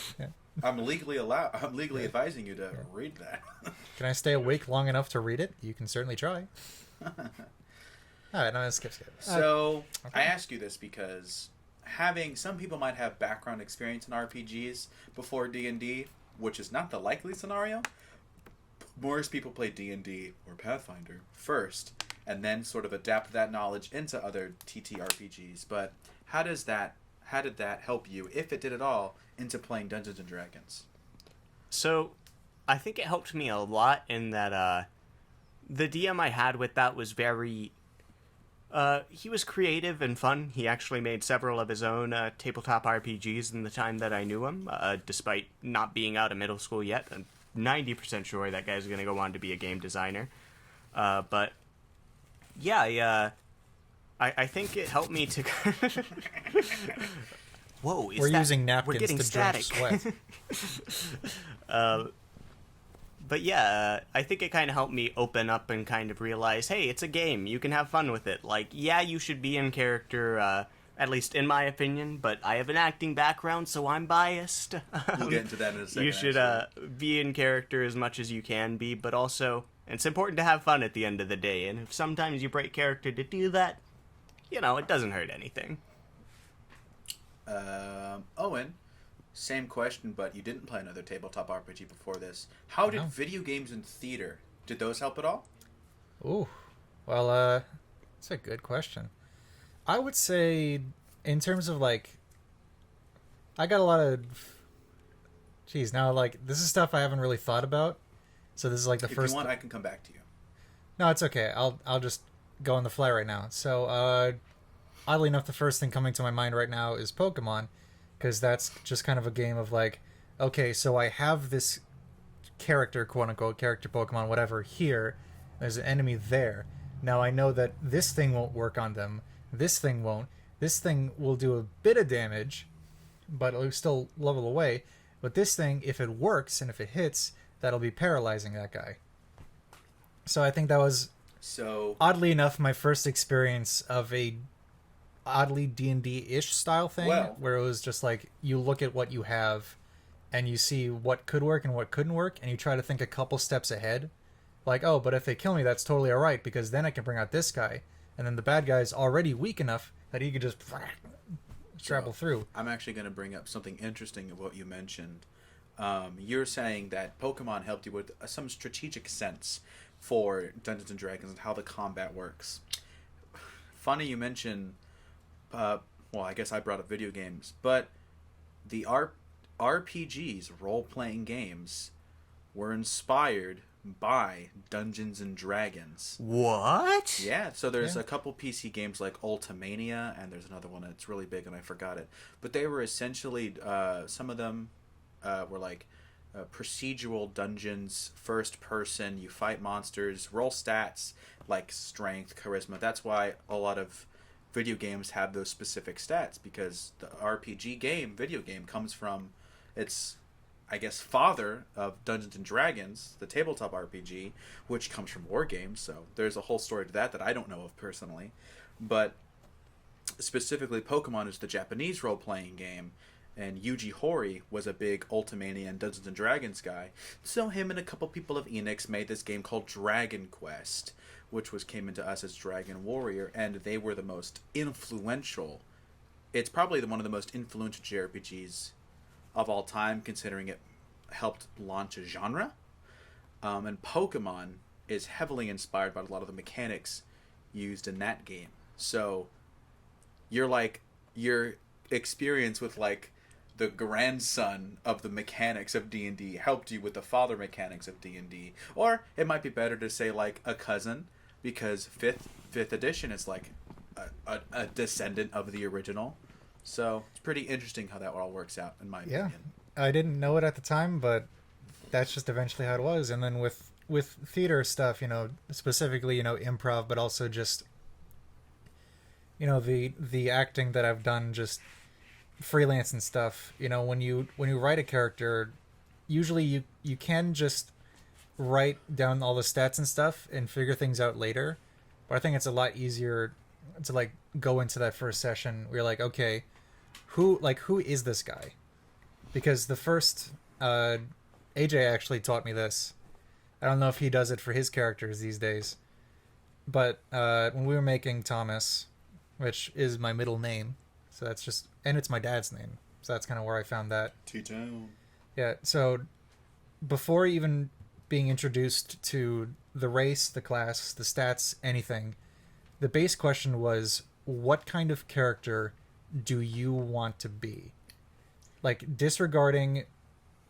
I'm legally advising you to read that. Can I stay awake long enough to read it? You can certainly try. All right, no, skip. So I ask you this because some people might have background experience in RPGs before D&D, which is not the likely scenario. Most people play D&D or Pathfinder first, and then sort of adapt that knowledge into other TTRPGs. But how did that help you, if it did at all, into playing Dungeons and Dragons? So, I think it helped me a lot in that the DM I had with that was very... he was creative and fun. He actually made several of his own tabletop RPGs in the time that I knew him, despite not being out of middle school yet. I'm 90% sure that guy's going to go on to be a game designer. But, yeah, I think it helped me to... Whoa, We're using napkins we're getting to static. drench sweat. But yeah, I think it kind of helped me open up and kind of realize, hey, it's a game. You can have fun with it. Like, yeah, you should be in character, at least in my opinion, but I have an acting background, so I'm biased. We'll get into that in a second. You should be in character as much as you can be, but also, it's important to have fun at the end of the day, and if sometimes you break character to do that, you know, it doesn't hurt anything. Owen, same question, but you didn't play another tabletop RPG before this. How did video games and theater, did those help at all? Ooh, well, that's a good question. I would say, in terms of, like, I got a lot of, now, like, this is stuff I haven't really thought about, so this is, like, If you want, I can come back to you. No, it's okay. I'll just go on the fly right now. So, oddly enough, the first thing coming to my mind right now is Pokemon, because that's just kind of a game of like, okay, so I have this character, quote unquote, character Pokemon, whatever, here, there's an enemy there. Now I know that this thing won't work on them. This thing won't. This thing will do a bit of damage, but it'll still level away. But this thing, if it works and if it hits, that'll be paralyzing that guy. So I think that was, So oddly enough, my first experience of a oddly D&D-ish style thing, Well- where it was just like, you look at what you have and you see what could work and what couldn't work, and you try to think a couple steps ahead. Like, oh, but if they kill me, that's totally alright, because then I can bring out this guy. And then the bad guy's already weak enough that he could just travel through. I'm actually going to bring up something interesting of what you mentioned. You're saying that Pokemon helped you with some strategic sense for Dungeons and Dragons and how the combat works. Funny you mention, well, I guess I brought up video games, but the RPGs, role-playing games, were inspired by Dungeons and Dragons. What? Yeah, so there's a couple PC games like Ultimania, and there's another one that's really big and I forgot it. But they were essentially, some of them were like procedural dungeons, first person, you fight monsters, roll stats like strength, charisma. That's why a lot of video games have those specific stats, because the RPG game, video game, comes from its, I guess, father of Dungeons and Dragons, the tabletop RPG, which comes from war games. So there's a whole story to that I don't know of personally. But specifically, Pokemon is the Japanese role-playing game, and Yuji Horii was a big Ultimania and Dungeons and Dragons guy. So him and a couple people of Enix made this game called Dragon Quest, which came into us as Dragon Warrior, and they were the most influential. It's probably one of the most influential JRPGs of all time, considering it helped launch a genre. And Pokemon is heavily inspired by a lot of the mechanics used in that game. So your experience with like the grandson of the mechanics of D&D helped you with the father mechanics of D&D. Or it might be better to say like a cousin, because fifth edition is like a descendant of the original. So it's pretty interesting how that all works out, in my opinion. I didn't know it at the time, but that's just eventually how it was. And then with theater stuff, specifically, improv, but also just, the acting that I've done, just freelance and stuff. When you write a character, usually you can just write down all the stats and stuff and figure things out later. But I think it's a lot easier to like go into that first session where you're like, okay, who is this guy? Because the first AJ actually taught me this. I don't know if he does it for his characters these days, but when we were making Thomas, which is my middle name, so that's just, and it's my dad's name, so that's kind of where I found that. T-Town. Yeah, so before even being introduced to the race, the class, the stats, anything, the base question was, what kind of character do you want to be? Like, disregarding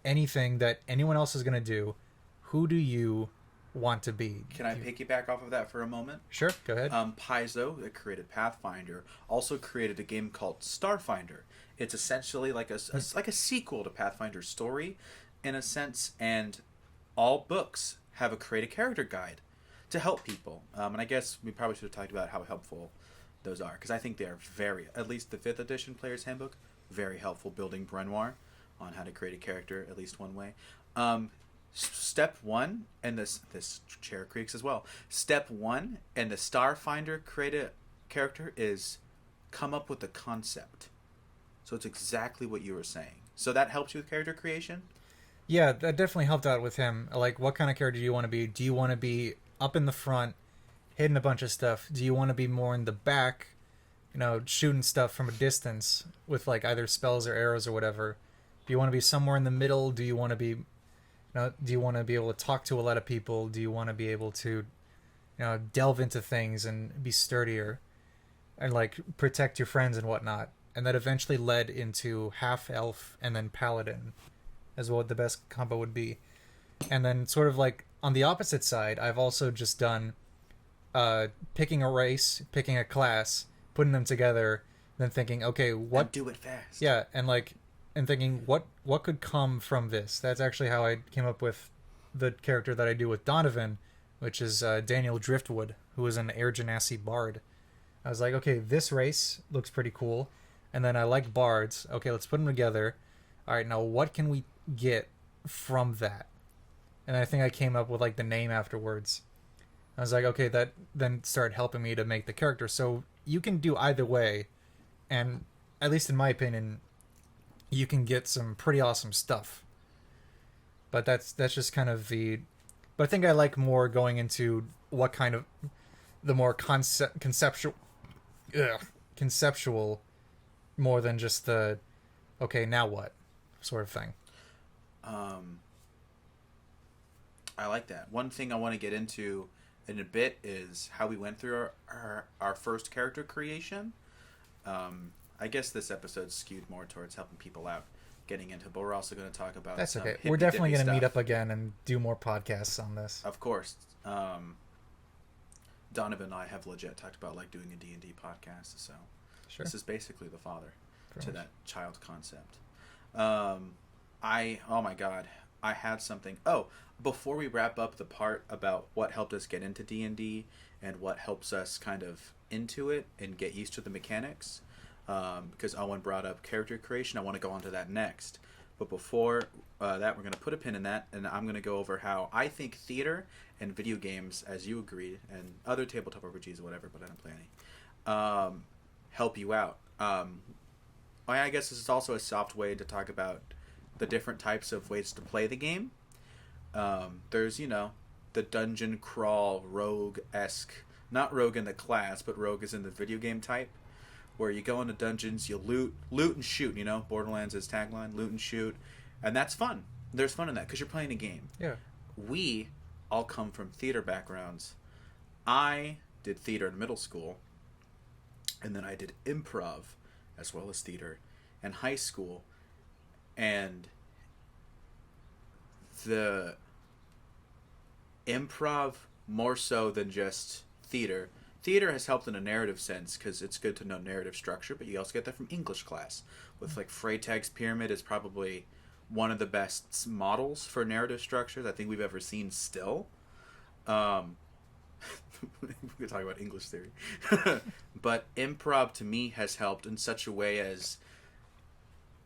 anything that anyone else is going to do, who do you want to be? Can I piggyback off of that for a moment? Sure, go ahead. Paizo, that created Pathfinder, also created a game called Starfinder. It's essentially like a sequel to Pathfinder's story, in a sense, and all books have a create a character guide to help people. And I guess we probably should have talked about how helpful those are, because I think they are very, at least the 5th edition Player's Handbook, very helpful building Brenoir on how to create a character, at least one way. Step 1, and this chair creaks as well. Step 1 and the Starfinder create a character is come up with a concept. So it's exactly what you were saying. So that helps you with character creation? Yeah, that definitely helped out with him. Like, what kind of character do you want to be? Do you want to be up in the front, hitting a bunch of stuff? Do you want to be more in the back, shooting stuff from a distance with like either spells or arrows or whatever? Do you want to be somewhere in the middle? Do you want to be, do you want to be able to talk to a lot of people? Do you want to be able to, delve into things and be sturdier and like protect your friends and whatnot? And that eventually led into half elf and then paladin as what the best combo would be. And then sort of like on the opposite side, I've also just done picking a race, picking a class, putting them together, then thinking, okay, what... And do it fast. Yeah, and thinking, what could come from this? That's actually how I came up with the character that I do with Donovan, which is Daniel Driftwood, who is an Air Genasi bard. I was like, okay, this race looks pretty cool, and then I like bards. Okay, let's put them together. All right, now what can we get from that? And I think I came up with like the name afterwards. I was like, okay, that then started helping me to make the character. So you can do either way, and at least in my opinion, you can get some pretty awesome stuff. But that's just kind of the. But I think I like more going into what kind of the more conceptual more than just the okay, now what sort of thing. I like that. One thing I want to get into in a bit is how we went through our first character creation. I guess this episode's skewed more towards helping people out getting into, but we're also going to talk about that's some okay. We're definitely going to meet stuff. up again and do more podcasts on this. Of course. Donovan and I have legit talked about like doing a D&D podcast, so Sure. this is basically the father Pretty to much. that child concept. Oh my god, I had something. Oh, before we wrap up the part about what helped us get into D&D and what helps us kind of into it and get used to the mechanics, because Owen brought up character creation, I want to go on to that next. But before that, we're going to put a pin in that, and I'm going to go over how I think theater and video games, as you agreed, and other tabletop RPGs or whatever, but I don't play any, help you out. I guess this is also a soft way to talk about the different types of ways to play the game. There's, the dungeon crawl rogue-esque, not rogue in the class, but rogue is in the video game type, where you go into dungeons, you loot and shoot, Borderlands' tagline, loot and shoot, and that's fun. There's fun in that, because you're playing a game. Yeah. We all come from theater backgrounds. I did theater in middle school, and then I did improv, as well as theater, in high school, and the improv, more so than just theater. Theater has helped in a narrative sense because it's good to know narrative structure, but you also get that from English class. With like Freytag's Pyramid is probably one of the best models for narrative structures I think we've ever seen still. We could talk about English theory. But improv to me has helped in such a way as,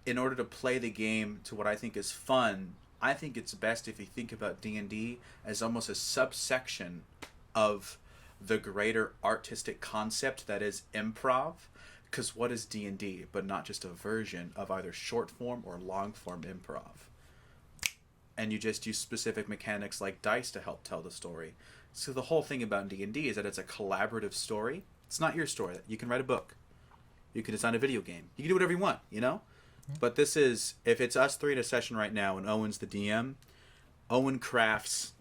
in order to play the game to what I think is fun, I think it's best if you think about D&D as almost a subsection of the greater artistic concept that is improv. Because what is D&D but not just a version of either short form or long form improv? And you just use specific mechanics like dice to help tell the story. So the whole thing about D&D is that it's a collaborative story. It's not your story. You can write a book. You can design a video game. You can do whatever you want, But this is, if it's us three in a session right now and Owen's the DM, Owen crafts,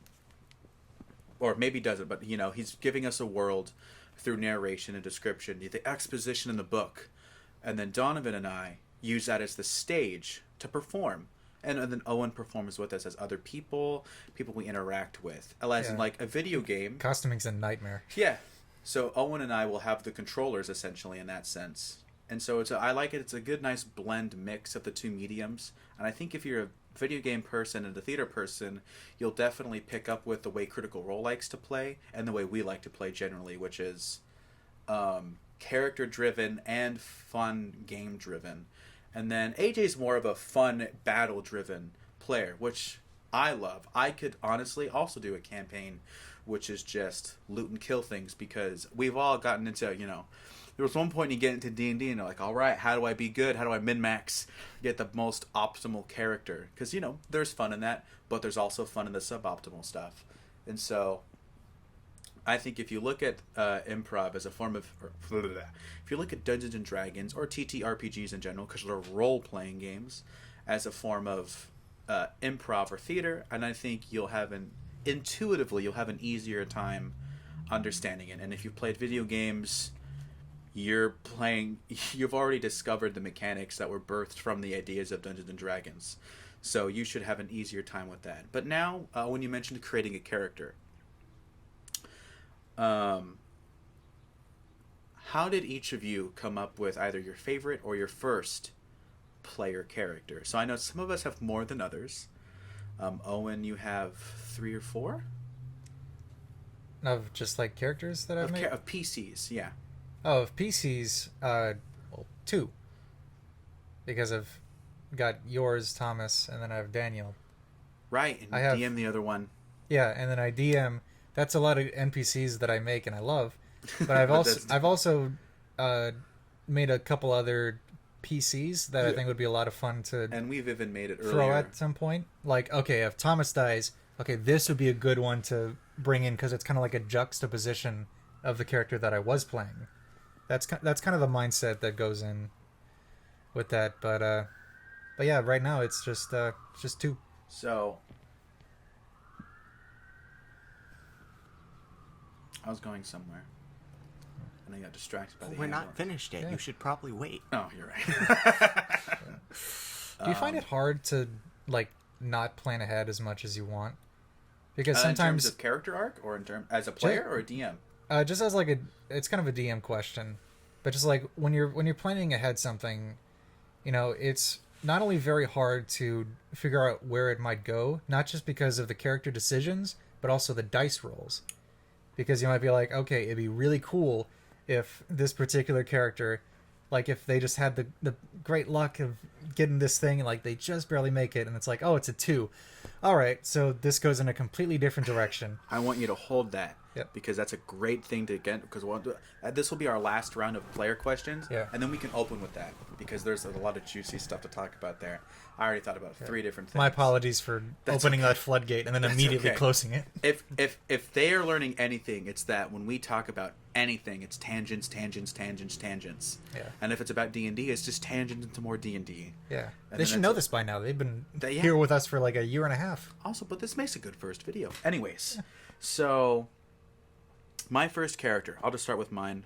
or maybe doesn't, but he's giving us a world through narration and description, the exposition in the book, and then Donovan and I use that as the stage to perform, and then Owen performs with us as other people we interact with, as in like a video game. Costuming's a nightmare. Yeah, so Owen and I will have the controllers essentially in that sense, and so I like it. It's a good, nice blend mix of the two mediums, and I think if you're a video game person and a theater person, you'll definitely pick up with the way Critical Role likes to play and the way we like to play generally, which is character driven and fun game driven. And then AJ's more of a fun battle driven player, which I love. I could honestly also do a campaign which is just loot and kill things, because we've all gotten into, there was one point you get into D&D and you're like, all right, how do I be good? How do I min-max, get the most optimal character? Because, there's fun in that, but there's also fun in the suboptimal stuff. And so I think if you look at improv as a form of, if you look at Dungeons and Dragons or TTRPGs in general, because they're role-playing games, as a form of improv or theater, and I think you'll have an easier time understanding it. And if you've played video games, you've already discovered the mechanics that were birthed from the ideas of Dungeons and Dragons, so you should have an easier time with that. But now, when you mentioned creating a character, how did each of you come up with either your favorite or your first player character? So I know some of us have more than others. Owen, you have 3 or 4 Of just like characters that I've made. of PCs. Yeah. Oh, of PCs, well, 2. Because I've got yours, Thomas, and then I have Daniel. Right, and I have- DM the other one. Yeah, and then I DM. That's a lot of NPCs that I make and I love. But I've also made a couple other PCs that I think would be a lot of fun to And we've even made it throw earlier. at some point. Like, okay, if Thomas dies, okay, this would be a good one to bring in because it's kind of like a juxtaposition of the character that I was playing. That's kind of the mindset that goes in with that. But yeah, right now it's just 2. So I was going somewhere, and I got distracted by the We're handle. not finished yet. Yeah. You should probably wait. Oh, you're right. Do you find it hard to like not plan ahead as much as you want? Because in terms sometimes of character arc, or in terms as a player or a DM. just as like it's kind of a DM question, but just like when you're planning ahead something, you know, it's not only very hard to figure out where it might go, not just because of the character decisions, but also the dice rolls. Because you might be like, okay, it'd be really cool if this particular character, like if they just had the great luck of getting this thing and like they just barely make it, and it's like, oh, it's a 2. All right, so this goes in a completely different direction. I want you to hold that. Yep. Because that's a great thing to get. Because this will be our last round of player questions. Yeah. And then we can open with that. Because there's a lot of juicy stuff to talk about there. I already thought about 3 different things. My apologies for opening that floodgate and then immediately okay. closing it. If they are learning anything, it's that when we talk about anything, it's tangents, tangents, tangents, tangents. Yeah. And if it's about D&D, it's just tangents into more D&D. Yeah. And They then should know this by now. They've been yeah. here with us for like a year and a half. Also, but this makes a good first video. Anyways, so my first character, I'll just start with mine.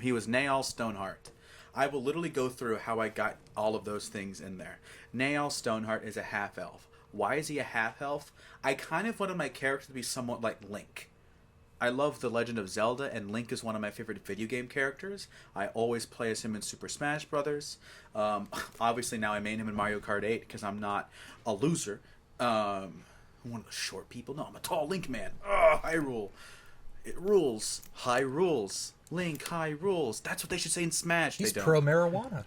He was Naal Stoneheart. I will literally go through how I got all of those things in there. Naal Stoneheart is a half-elf. Why is he a half-elf? I kind of wanted my character to be somewhat like Link. I love The Legend of Zelda, and Link is one of my favorite video game characters. I always play as him in Super Smash Brothers. Obviously, now I main him in Mario Kart 8 because I'm not a loser. I'm one of the short people. No, I'm a tall Link man. Oh, Hyrule. It rules. High rules. Link, high rules. That's what they should say in Smash. He's they don't. pro marijuana.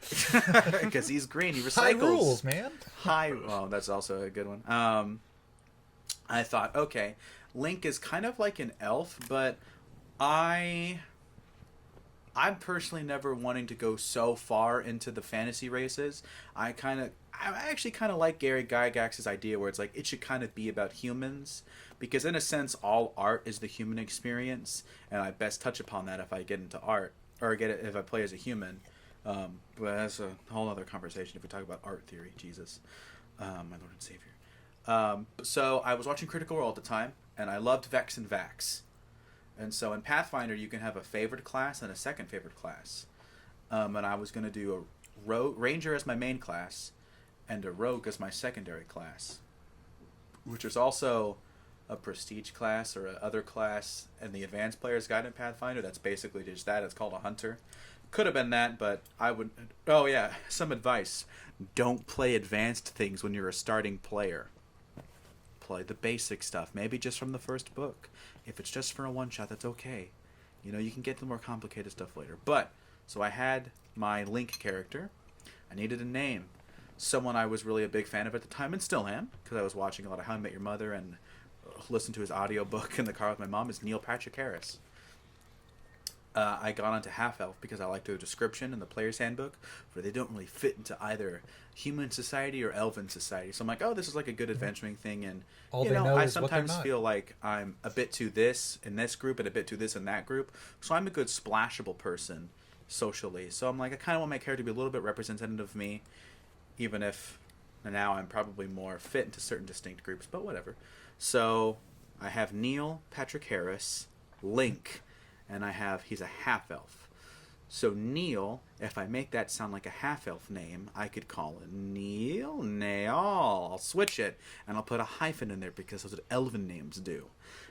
Because he's green. He recycles. High rules, man. High. Oh, that's also a good one. I thought, okay, Link is kind of like an elf, but I'm personally never wanting to go so far into the fantasy races. I actually kind of like Gary Gygax's idea where it's like it should kind of be about humans, because in a sense all art is the human experience, and I best touch upon that if I get into art or if I play as a human. But that's a whole other conversation if we talk about art theory. Jesus, my Lord and Savior. So I was watching Critical Role at the time, and I loved Vex and Vax. And so in Pathfinder, you can have a favored class and a second favored class. And I was going to do a Ranger as my main class and a Rogue as my secondary class, which is also a Prestige class or a other class in the Advanced Player's Guide in Pathfinder. That's basically just that. It's called a Hunter. Could have been that, but I would... Oh, yeah. Some advice. Don't play advanced things when you're a starting player. Play the basic stuff. Maybe just from the first book. If it's just for a one-shot, that's okay. You know, you can get the more complicated stuff later. But, so I had my Link character. I needed a name. Someone I was really a big fan of at the time, and still am, because I was watching a lot of How I Met Your Mother and listened to his audiobook in the car with my mom, is Neil Patrick Harris. I got onto half-elf because I liked the description in the player's handbook, where they don't really fit into either human society or elven society. So I'm like, oh, this is like a good adventuring thing, and All you they know I is what they're sometimes not. feel like I'm a bit to this in this group and a bit to this in that group. So I'm a good splashable person socially. So I'm like, I kind of want my character to be a little bit representative of me, even if now I'm probably more fit into certain distinct groups, but whatever. So I have Neil Patrick Harris, Link, and he's a half-elf. So Neil, if I make that sound like a half-elf name, I could call it Neil Naal. I'll switch it, and I'll put a hyphen in there because that's what elven names do.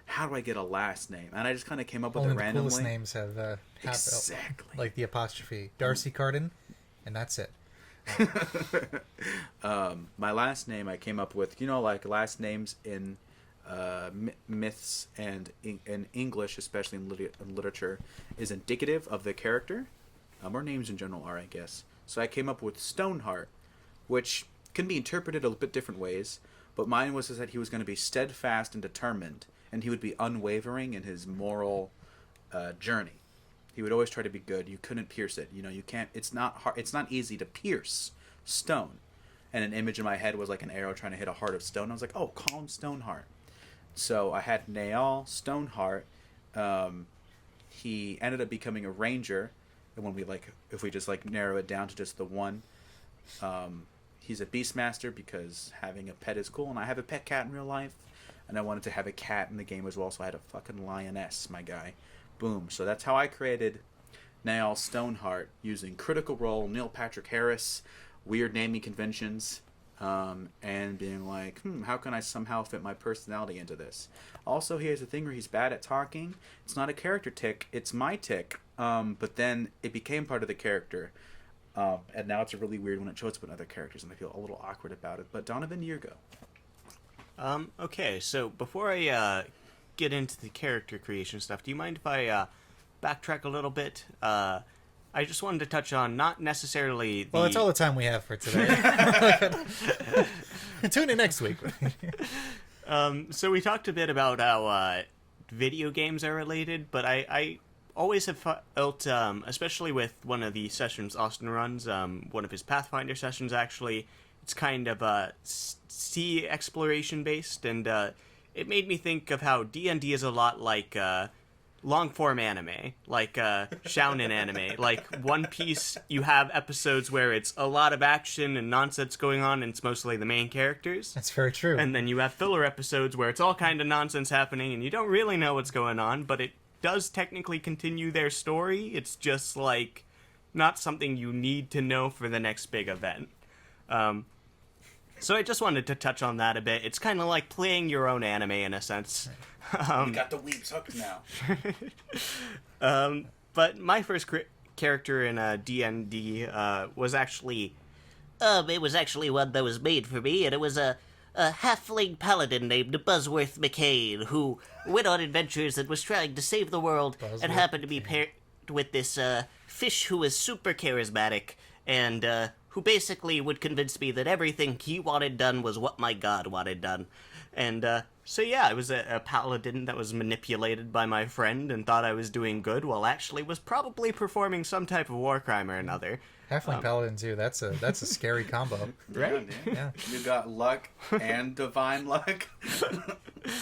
How do I get a last name? And I just kind of came up with Only it the randomly. coolest names have half Exactly. like the apostrophe. Darcy Carden, and that's it. My last name I came up with, you know, like last names in myths and in English, especially in literature, is indicative of the character. Or names in general are, I guess. So I came up with Stoneheart, which can be interpreted a bit different ways. But mine was that he was going to be steadfast and determined, and he would be unwavering in his moral journey. He would always try to be good. You couldn't pierce it. You know, you can't. It's not hard. It's not easy to pierce stone. And an image in my head was like an arrow trying to hit a heart of stone. I was like, oh, call him Stoneheart. So I had Naal Stoneheart. He ended up becoming a ranger. And when we if we just narrow it down to just the one, he's a beastmaster because having a pet is cool. And I have a pet cat in real life. And I wanted to have a cat in the game as well. So I had a fucking lioness, my guy. Boom. So that's how I created Naal Stoneheart using Critical Role, Neil Patrick Harris, weird naming conventions, and being like, how can I somehow fit my personality into this? Also, he has a thing where he's bad at talking. It's not a character tick, it's my tick. But then it became part of the character. And now it's a really weird when it shows up in other characters, and I feel a little awkward about it. But Donovan, year go. Okay, so before I get into the character creation stuff, do you mind if I backtrack a little bit? I just wanted to touch on not necessarily the... Well, that's all the time we have for today. Tune in next week. So we talked a bit about how video games are related, but I always have felt, especially with one of the sessions Austin runs, one of his Pathfinder sessions actually, it's kind of sea exploration based, and it made me think of how D&D is a lot like long-form anime, like shounen anime. Like One Piece, you have episodes where it's a lot of action and nonsense going on, and it's mostly the main characters. That's very true. And then you have filler episodes where it's all kind of nonsense happening, and you don't really know what's going on, but it does technically continue their story. It's just, not something you need to know for the next big event. So I just wanted to touch on that a bit. It's kind of like playing your own anime in a sense. We got the weeps hooked now. But my first character in D&D was actually... it was actually one that was made for me, and it was a halfling paladin named Buzzworth McCain, who went on adventures and was trying to save the world, and happened to be paired with this fish who was super charismatic, and who basically would convince me that everything he wanted done was what my god wanted done. And so yeah, I was a paladin that was manipulated by my friend and thought I was doing good, while actually was probably performing some type of war crime or another. Halfling paladin too. That's a scary combo. Right? Yeah. You got luck and divine luck.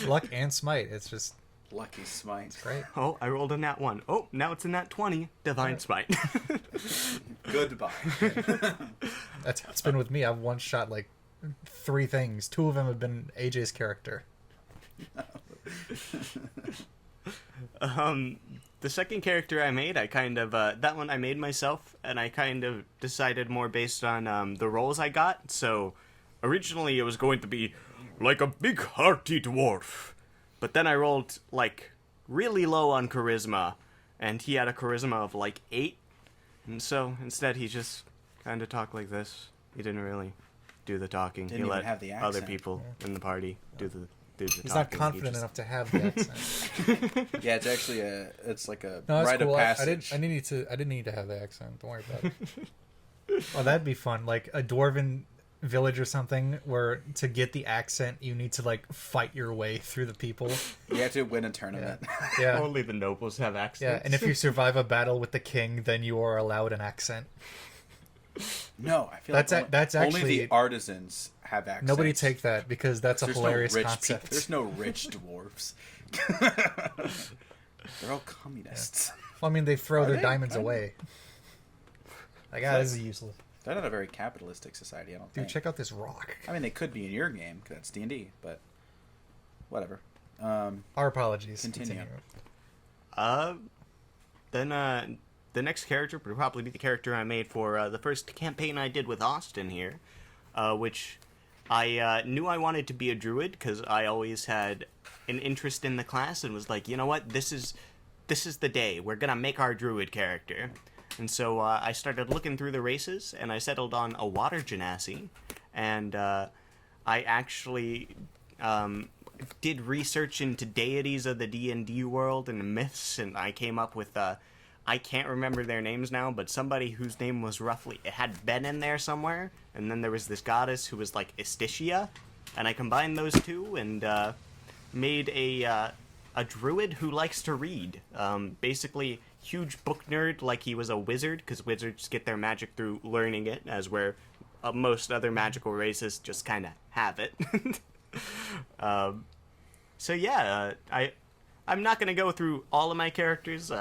Luck and smite. It's just Lucky smite. great. Oh, I rolled a nat 1. Oh, now it's a nat 20. Divine Smite. Goodbye. That's how it's been with me. I've one shot 3 things. 2 of them have been AJ's character. The second character I made, I kind of, that one I made myself, and I kind of decided more based on the roles I got. So originally it was going to be like a big hearty dwarf. But then I rolled, really low on charisma, and he had a charisma of, 8. And so, instead, he just kind of talked like this. He didn't really do the talking. Didn't he even let have the other accent. people in the party do the talking. He's not confident enough to have the accent. Yeah, it's actually a No, that's rite cool. of I passage. didn't need to have the accent. Don't worry about it. Oh, that'd be fun. Like a dwarven village or something, where to get the accent, you need to fight your way through the people. You have to win a tournament. Yeah. Only the nobles have accents. Yeah, and if you survive a battle with the king, then you are allowed an accent. No, I feel That's only actually the artisans have accents. Nobody take that because that's a There's hilarious no rich concept. There's no rich dwarves. They're all communists. Yeah. Well, I mean, they throw Are their they? diamonds Are they? away. This is useless. They're not a very capitalistic society, I don't Dude, think. check out this rock. I mean, they could be in your game, because that's D&D, but whatever. Our apologies. Continue. Then the next character would probably be the character I made for the first campaign I did with Austin here, which I knew I wanted to be a druid because I always had an interest in the class and was like, you know what, this is the day we're gonna make our druid character. And so I started looking through the races, and I settled on a water genasi, and I actually did research into deities of the D&D world and myths, and I came up with I can't remember their names now, but somebody whose name was roughly, it had Ben in there somewhere, and then there was this goddess who was like Estitia, and I combined those two and made a druid who likes to read. Basically, huge book nerd, like he was a wizard, because wizards get their magic through learning it, as where most other magical races just kind of have it. So yeah, I'm not going to go through all of my characters.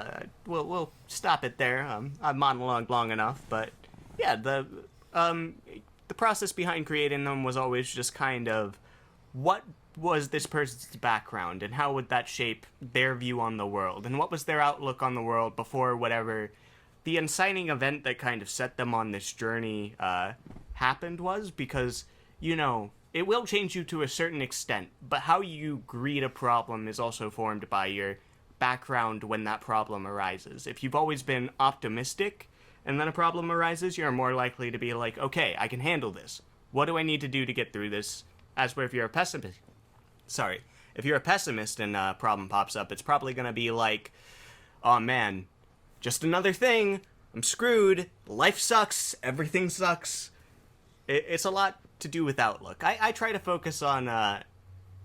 We'll stop it there. I've monologued long enough, but yeah, the process behind creating them was always just kind of what was this person's background and how would that shape their view on the world and what was their outlook on the world before whatever the inciting event that kind of set them on this journey happened was, because, you know, it will change you to a certain extent, but how you greet a problem is also formed by your background when that problem arises. If you've always been optimistic and then a problem arises, you're more likely to be like, okay, I can handle this. What do I need to do to get through this? As where if you're a pessimist, if you're a pessimist and a problem pops up, it's probably going to be like, oh man, just another thing, I'm screwed, life sucks, everything sucks. It's a lot to do with outlook. I try to focus on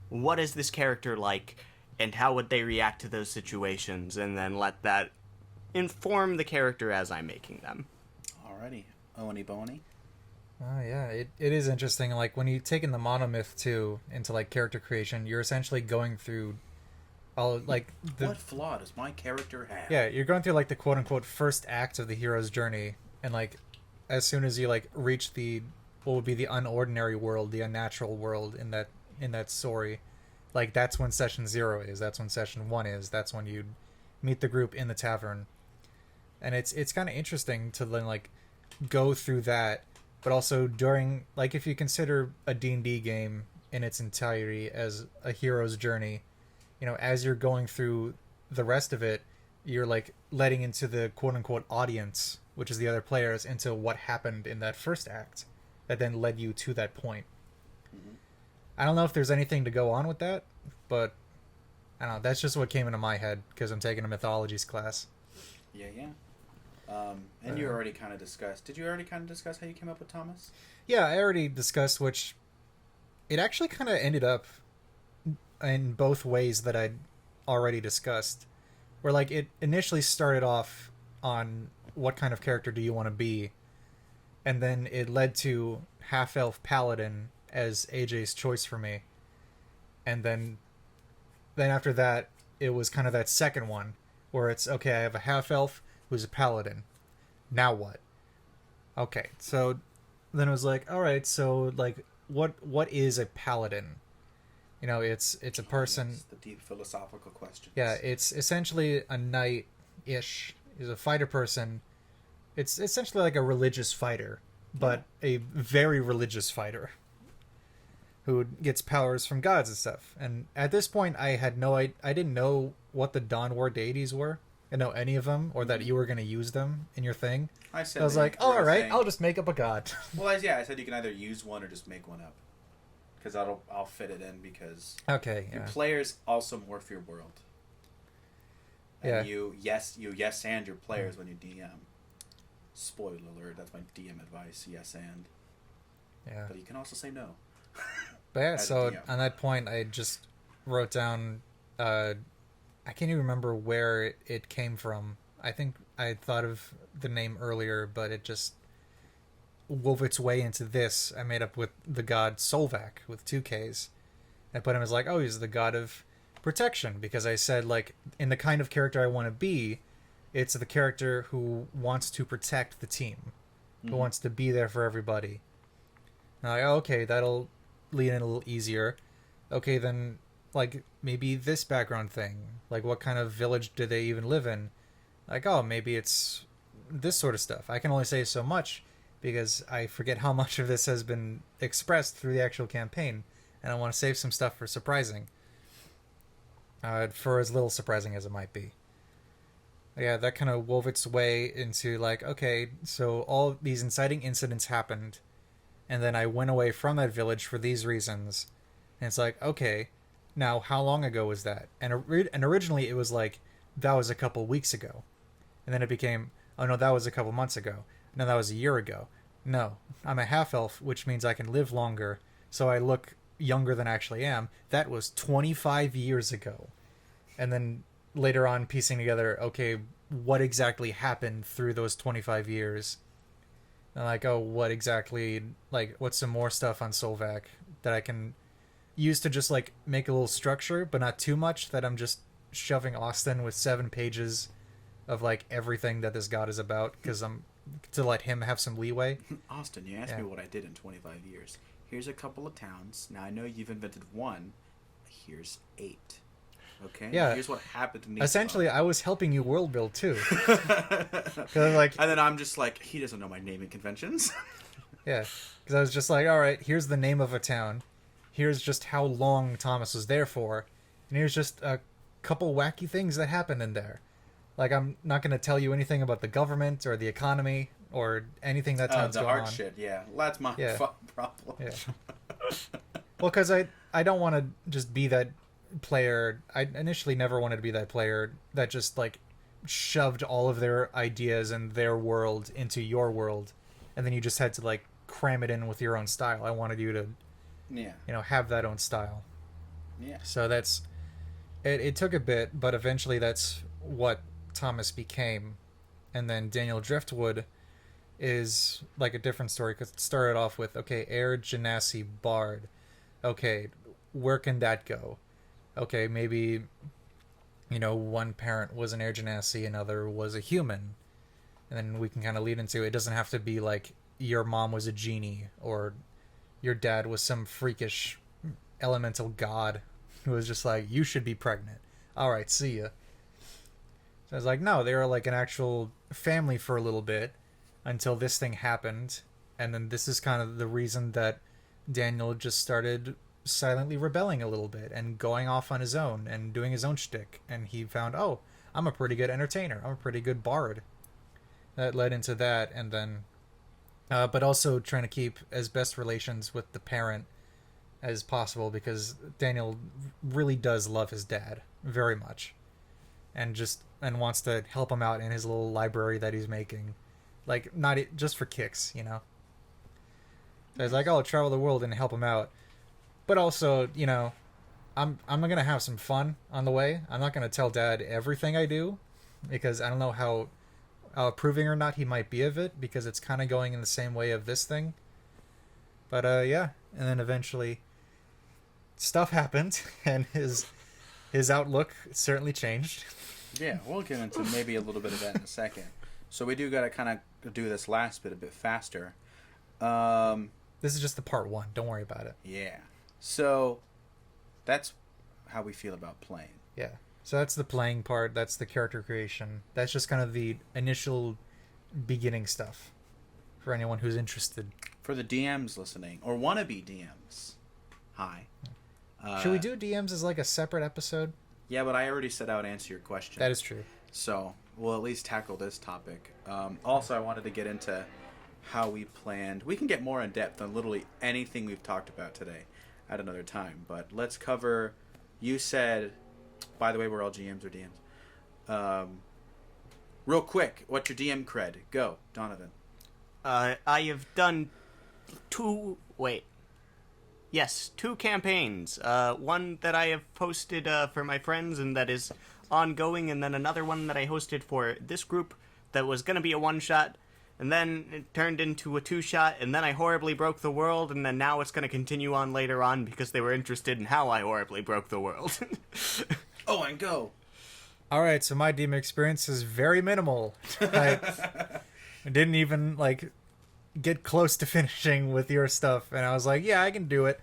what is this character like and how would they react to those situations, and then let that inform the character as I'm making them. Alrighty. Owen Boney. Oh yeah, it is interesting. Like when you take in the monomyth too into like character creation, you're essentially going through all like what flaw does my character have? Yeah, you're going through like the quote unquote first act of the hero's journey, and like as soon as you like reach the what would be the unordinary world, the unnatural world in that story, like that's when session 0 is, that's when session 1 is, that's when you meet the group in the tavern. And it's kind of interesting to then like go through that, but also during, like, if you consider a D&D game in its entirety as a hero's journey, you know, as you're going through the rest of it, you're like letting into the quote unquote audience, which is the other players, into what happened in that first act that then led you to that point. Mm-hmm. I don't know if there's anything to go on with that, but I don't know. That's just what came into my head because I'm taking a mythologies class. Yeah. And you already kind of discussed. Did you already kind of discuss how you came up with Thomas? Yeah, I already discussed, which it actually kind of ended up in both ways that I'd already discussed. Where like it initially started off on what kind of character do you want to be, and then it led to half-elf paladin as AJ's choice for me. And then after that, it was kind of that second one, where it's, okay, I have a half-elf who's a paladin. Now what? Okay, so then it was like, alright, so, like, what is a paladin? You know, it's a person... Yes, the deep philosophical questions. Yeah, it's essentially a knight-ish. He's a fighter person. It's essentially like a religious fighter, but a very religious fighter who gets powers from gods and stuff. And at this point, I didn't know what the Dawn War deities were. I didn't know any of them, or that you were going to use them in your thing. I was like, oh, all right, I'll just make up a god. Well, I said you can either use one or just make one up. Because I'll fit it in, because your players also morph your world. And you and your players when you DM. Spoiler alert, that's my DM advice, yes and. Yeah. But you can also say no. But yeah, so on that point, I just wrote down, I can't even remember where it came from. I think I thought of the name earlier, but it just wove its way into this. I made up with the god Solvac with 2 Ks. I put him as like, oh, he's the god of protection, because I said, like, in the kind of character I want to be, it's the character who wants to protect the team, who wants to be there for everybody. And I'm like, okay, that'll lead in a little easier. Okay, then, like, maybe this background thing. Like, what kind of village do they even live in? Like, oh, maybe it's this sort of stuff. I can only say so much, because I forget how much of this has been expressed through the actual campaign, and I want to save some stuff for surprising. For as little surprising as it might be. Yeah, that kind of wove its way into like, okay, so all these inciting incidents happened, and then I went away from that village for these reasons. And it's like, okay, now how long ago was that? And originally it was like, that was a couple weeks ago. And then it became, oh no, that was a couple months ago. No, that was a year ago. No, I'm a half-elf, which means I can live longer, so I look younger than I actually am. That was 25 years ago. And then later on piecing together, okay, what exactly happened through those 25 years? And like, oh, what exactly, like, what's some more stuff on Solvac that I can use to just, like, make a little structure, but not too much, that I'm just shoving Austin with 7 pages of, like, everything that this god is about, because I'm, to let him have some leeway. Austin, you asked me what I did in 25 years. Here's a couple of towns. Now, I know you've invented 1. Here's 8. Okay. Yeah. Here's what happened in these. Essentially, I was helping you world build too. Like, and then I'm just like, he doesn't know my naming conventions. Yeah, because I was just like, all right, here's the name of a town. Here's just how long Thomas was there for, and here's just a couple wacky things that happened in there. Like, I'm not going to tell you anything about the government or the economy or anything that town's the going art on. shit, yeah. That's my problem. Yeah. Well, because I don't want to just be that player. I initially never wanted to be that player that just, like, shoved all of their ideas and their world into your world, and then you just had to, like, cram it in with your own style. I wanted you to, have that own style. Yeah. So that's... It took a bit, but eventually that's what Thomas became. And then Daniel Driftwood is, like, a different story, because it started off with, okay, Air Genasi Bard. Okay, where can that go? Okay, maybe, one parent was an Air Genasi, another was a human. And then we can kind of lead into, it doesn't have to be like your mom was a genie or your dad was some freakish elemental god who was just like, you should be pregnant. All right, see ya. So I was like, no, they were like an actual family for a little bit until this thing happened. And then this is kind of the reason that Daniel just started silently rebelling a little bit and going off on his own and doing his own shtick. And he found, oh, I'm a pretty good entertainer. I'm a pretty good bard. That led into that, and then... but also trying to keep as best relations with the parent as possible, because Daniel really does love his dad very much. And wants to help him out in his little library that he's making. Like, not just for kicks, So he's like, oh, travel the world and help him out. But also, I'm going to have some fun on the way. I'm not going to tell Dad everything I do, because I don't know how approving or not he might be of it, because it's kind of going in the same way of this thing. But, yeah. And then eventually stuff happened, and his outlook certainly changed. Yeah, we'll get into maybe a little bit of that in a second. So we do got to kind of do this last bit a bit faster. This is just the part 1. Don't worry about it. Yeah. So that's how we feel about playing. Yeah. So that's the playing part. That's the character creation. That's just kind of the initial beginning stuff for anyone who's interested. For the DMs listening, or wannabe DMs. Hi. Should we do DMs as like a separate episode? Yeah, but I already set out to answer your question. That is true. So we'll at least tackle this topic. Also, I wanted to get into how we planned. We can get more in depth on literally anything we've talked about today at another time. But let's cover... You said... By the way, we're all GMs or DMs. Real quick, what's your DM cred? Go, Donovan. I have done 2 campaigns. One that I have posted for my friends and that is ongoing, and then another one that I hosted for this group that was going to be a one-shot, and then it turned into a 2-shot, and then I horribly broke the world, and then now it's going to continue on later on because they were interested in how I horribly broke the world. Oh, and go! Alright, so my DM experience is very minimal. I didn't even, like, get close to finishing with your stuff, and I was like, yeah, I can do it.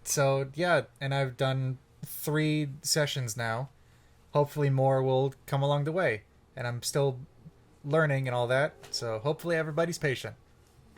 So, yeah, and I've done 3 sessions now. Hopefully more will come along the way. And I'm still learning and all that, so hopefully everybody's patient.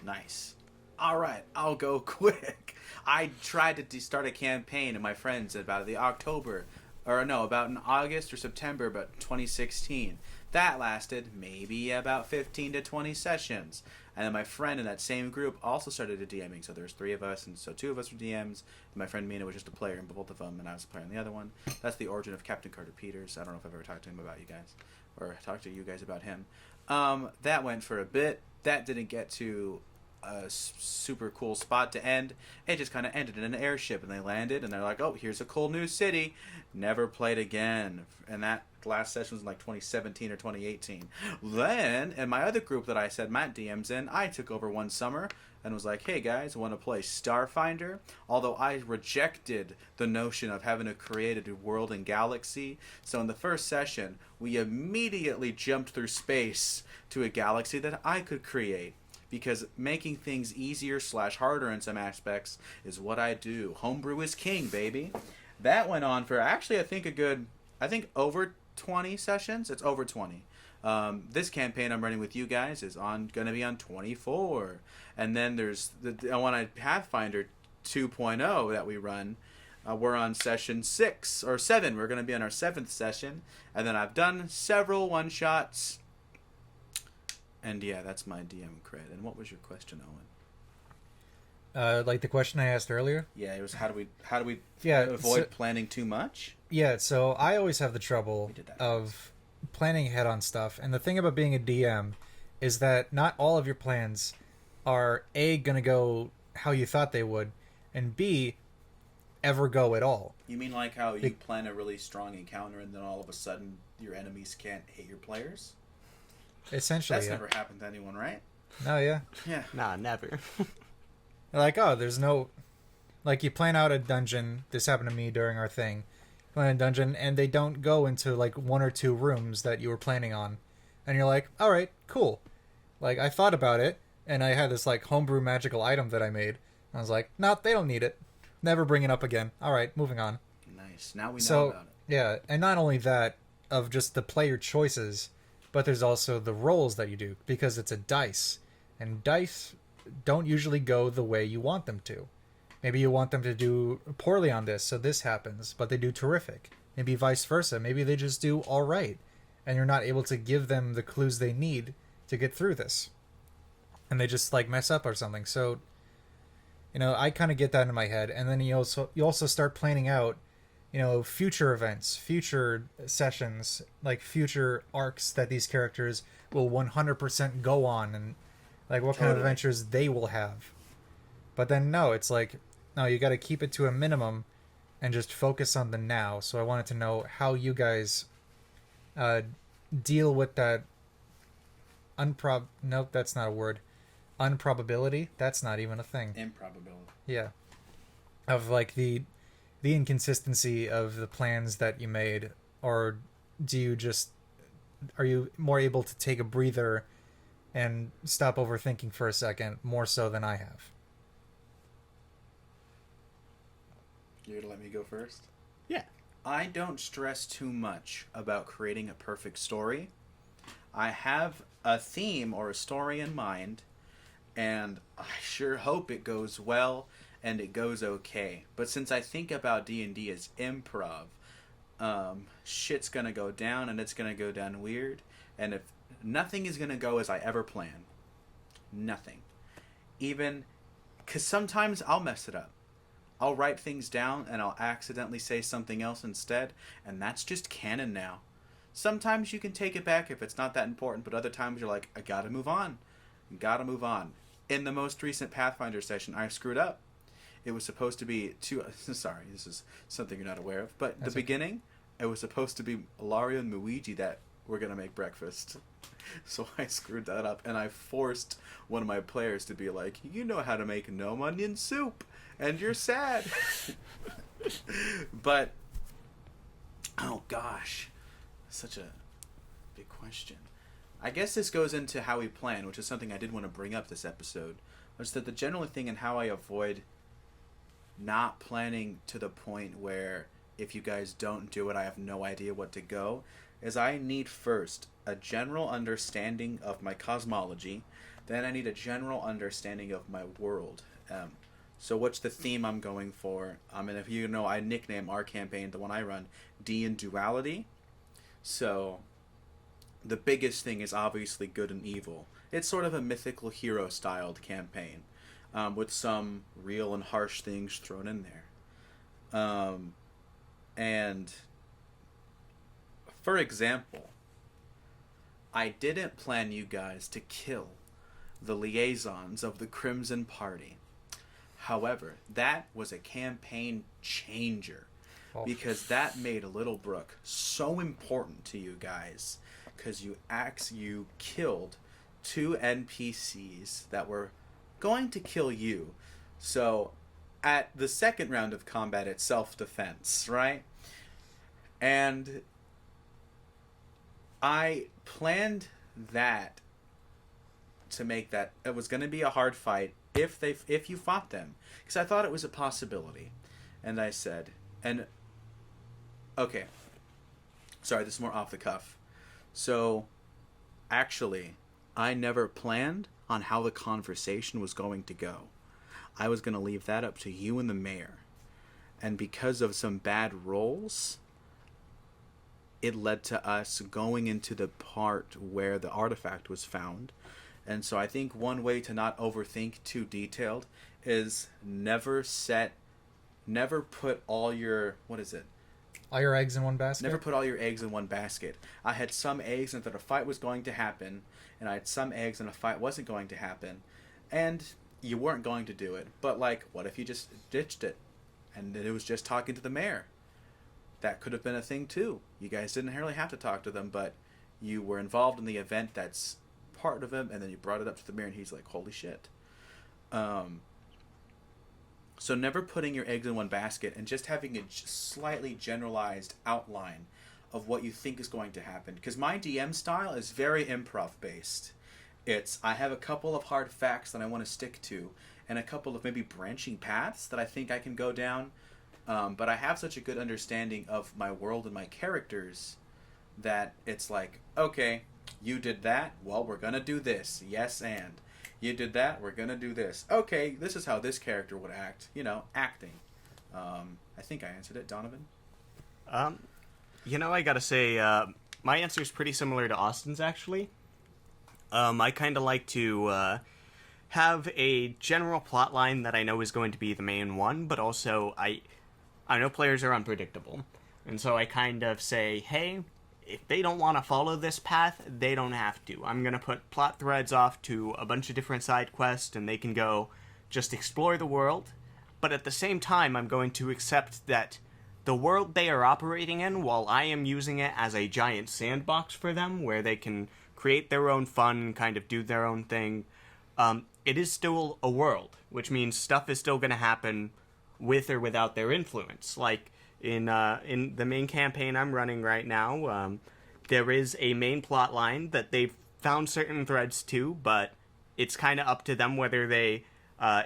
Nice. Alright, I'll go quick. I tried to start a campaign, and my friends about the October or no, about in August or September, but 2016. That lasted maybe about 15 to 20 sessions. And then my friend in that same group also started DMing. So there's 3 of us, and so 2 of us were DMs. And my friend Mina was just a player in both of them, and I was a player in the other one. That's the origin of Captain Carter Peters. I don't know if I've ever talked to him about you guys, or talked to you guys about him. That went for a bit. That didn't get to a super cool spot to end. It just kind of ended in an airship, and they landed, and they're like, oh, here's a cool new city. Never played again. And that last session was in like 2017 or 2018. Then, in my other group that I said Matt DM's in, I took over one summer and was like, hey guys, want to play Starfinder? Although I rejected the notion of having to create a world and galaxy. So in the first session, we immediately jumped through space to a galaxy that I could create. Because making things easier / harder in some aspects is what I do. Homebrew is king, baby. That went on for actually, I think over 20 sessions. It's over 20. This campaign I'm running with you guys is going to be on 24. And then there's the one on Pathfinder 2.0 that we run. We're on session 6 or 7. We're going to be on our 7th session. And then I've done several one-shots. And yeah, that's my DM cred. And what was your question, Owen? Like the question I asked earlier? Yeah, it was how do we Yeah, avoid planning too much? Yeah, so I always have the trouble of planning ahead on stuff. And the thing about being a DM is that not all of your plans are A, going to go how you thought they would, and B, ever go at all. You mean like how you plan a really strong encounter and then all of a sudden your enemies can't hit your players? Essentially, That's never happened to anyone, right? Oh, yeah. Yeah. Nah, never. Like, oh, there's no... Like, you plan out a dungeon. This happened to me during our thing. Plan a dungeon, and they don't go into, like, 1 or 2 rooms that you were planning on. And you're like, alright, cool. Like, I thought about it, and I had this, like, homebrew magical item that I made. I was like, no, they don't need it. Never bring it up again. Alright, moving on. Nice. Now we know about it. Yeah, and not only that, of just the player choices, but there's also the rolls that you do, because it's a dice. And dice don't usually go the way you want them to. Maybe you want them to do poorly on this, so this happens, but they do terrific. Maybe vice versa. Maybe they just do all right, and you're not able to give them the clues they need to get through this. And they just, like, mess up or something. So, you know, I kind of get that in my head. And then you also start planning out, you know, future events, future sessions, like future arcs that these characters will 100% go on, and like what kind of adventures they will have. But then no, it's like, no, you got to keep it to a minimum and just focus on the now. So I wanted to know how you guys deal with that nope, that's not a word. Unprobability? That's not even a thing. Improbability. Yeah. Of like the inconsistency of the plans that you made, or are you more able to take a breather and stop overthinking for a second, more so than I have? You're gonna let me go first? Yeah. I don't stress too much about creating a perfect story. I have a theme or a story in mind, and I sure hope it goes well and it goes okay. But since I think about D&D as improv, shit's gonna go down, and it's gonna go down weird. And if nothing is gonna go as I ever plan, nothing. Even, because sometimes I'll mess it up. I'll write things down and I'll accidentally say something else instead, and that's just canon now. Sometimes you can take it back if it's not that important, but other times you're like, I gotta move on. Gotta move on. In the most recent Pathfinder session, I screwed up. It was supposed to be sorry, this is something you're not aware of, but the beginning, it was supposed to be Lario and Luigi that were gonna make breakfast. So I screwed that up, and I forced one of my players to be like, you know how to make gnome onion soup, and you're sad. But, oh gosh, such a big question. I guess this goes into how we plan, which is something I did want to bring up this episode, was that the general thing and how I avoid not planning to the point where if you guys don't do it, I have no idea what to go, is I need first a general understanding of my cosmology, then I need a general understanding of my world. So what's the theme I'm going for? And if you know, I nickname our campaign, the one I run, D in Duality. So the biggest thing is obviously good and evil. It's sort of a mythical hero styled campaign, with some real and harsh things thrown in there. And for example, I didn't plan you guys to kill the liaisons of the Crimson Party. However, that was a campaign changer, because that made Little Brook so important to you guys, because you killed 2 NPCs that were going to kill you. So at the second round of combat, it's self-defense, right? And I planned that to make that it was going to be a hard fight if you fought them, because I thought it was a possibility. And I said, okay, sorry, this is more off the cuff. So actually, I never planned on how the conversation was going to go. I was going to leave that up to you and the mayor. And because of some bad rolls, it led to us going into the part where the artifact was found. And so I think one way to not overthink too detailed is never put all your, all your eggs in one basket? Never put all your eggs in one basket. I had some eggs and that a fight was going to happen, and I had some eggs and a fight wasn't going to happen, and you weren't going to do it. But, like, what if you just ditched it, and it was just talking to the mayor? That could have been a thing, too. You guys didn't really have to talk to them, but you were involved in the event that's part of him, and then you brought it up to the mayor, and he's like, holy shit. So never putting your eggs in one basket, and just having a slightly generalized outline of what you think is going to happen. Because my DM style is very improv based. I have a couple of hard facts that I want to stick to, and a couple of maybe branching paths that I think I can go down. But I have such a good understanding of my world and my characters that it's like, okay, you did that, well, we're gonna do this, yes, and you did that, we're gonna do this. Okay, this is how this character would act. Acting. I think I answered it. Donovan? I gotta say, my answer is pretty similar to Austin's, actually. I kind of like to have a general plot line that I know is going to be the main one, but also I know players are unpredictable. And so I kind of say, hey, if they don't want to follow this path, they don't have to. I'm going to put plot threads off to a bunch of different side quests, and they can go just explore the world. But at the same time, I'm going to accept that the world they are operating in, while I am using it as a giant sandbox for them, where they can create their own fun, kind of do their own thing, it is still a world, which means stuff is still going to happen with or without their influence. Like, in the main campaign I'm running right now, there is a main plot line that they've found certain threads to, but it's kind of up to them whether they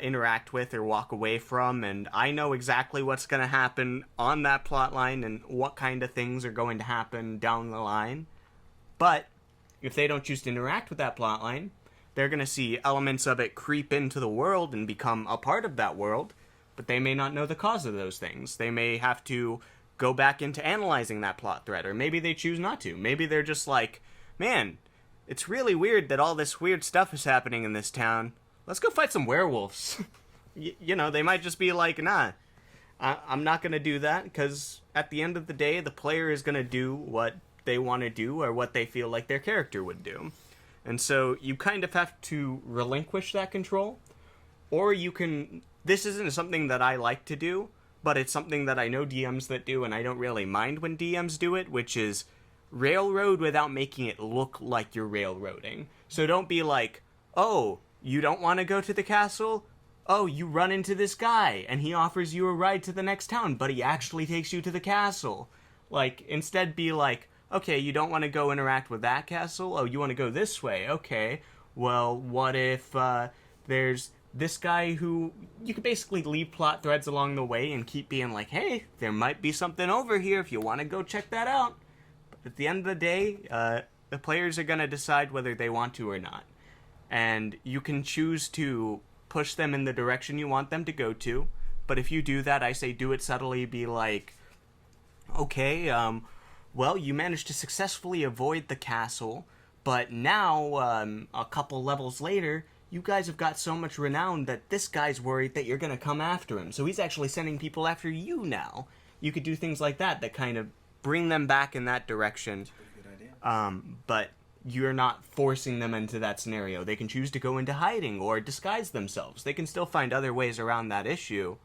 interact with or walk away from, and I know exactly what's going to happen on that plot line and what kind of things are going to happen down the line. But if they don't choose to interact with that plot line, they're going to see elements of it creep into the world and become a part of that world, but they may not know the cause of those things. They may have to go back into analyzing that plot thread, or maybe they choose not to. Maybe they're just like, man, it's really weird that all this weird stuff is happening in this town. Let's go fight some werewolves. They might just be like, nah, I'm not going to do that, because at the end of the day, the player is going to do what they want to do or what they feel like their character would do. And so you kind of have to relinquish that control, or you can... This isn't something that I like to do, but it's something that I know DMs that do, and I don't really mind when DMs do it, which is railroad without making it look like you're railroading. So don't be like, oh, you don't want to go to the castle? Oh, you run into this guy, and he offers you a ride to the next town, but he actually takes you to the castle. Like, instead be like, okay, you don't want to go interact with that castle? Oh, you want to go this way? Okay, well, what if there's this guy who... You could basically leave plot threads along the way and keep being like, hey, there might be something over here if you want to go check that out. But at the end of the day, the players are going to decide whether they want to or not. And you can choose to push them in the direction you want them to go to. But if you do that, I say do it subtly. Be like, okay, well, you managed to successfully avoid the castle, but now, a couple levels later, you guys have got so much renown that this guy's worried that you're going to come after him. So he's actually sending people after you now. You could do things like that kind of bring them back in that direction. Good idea. But you're not forcing them into that scenario. They can choose to go into hiding or disguise themselves. They can still find other ways around that issue,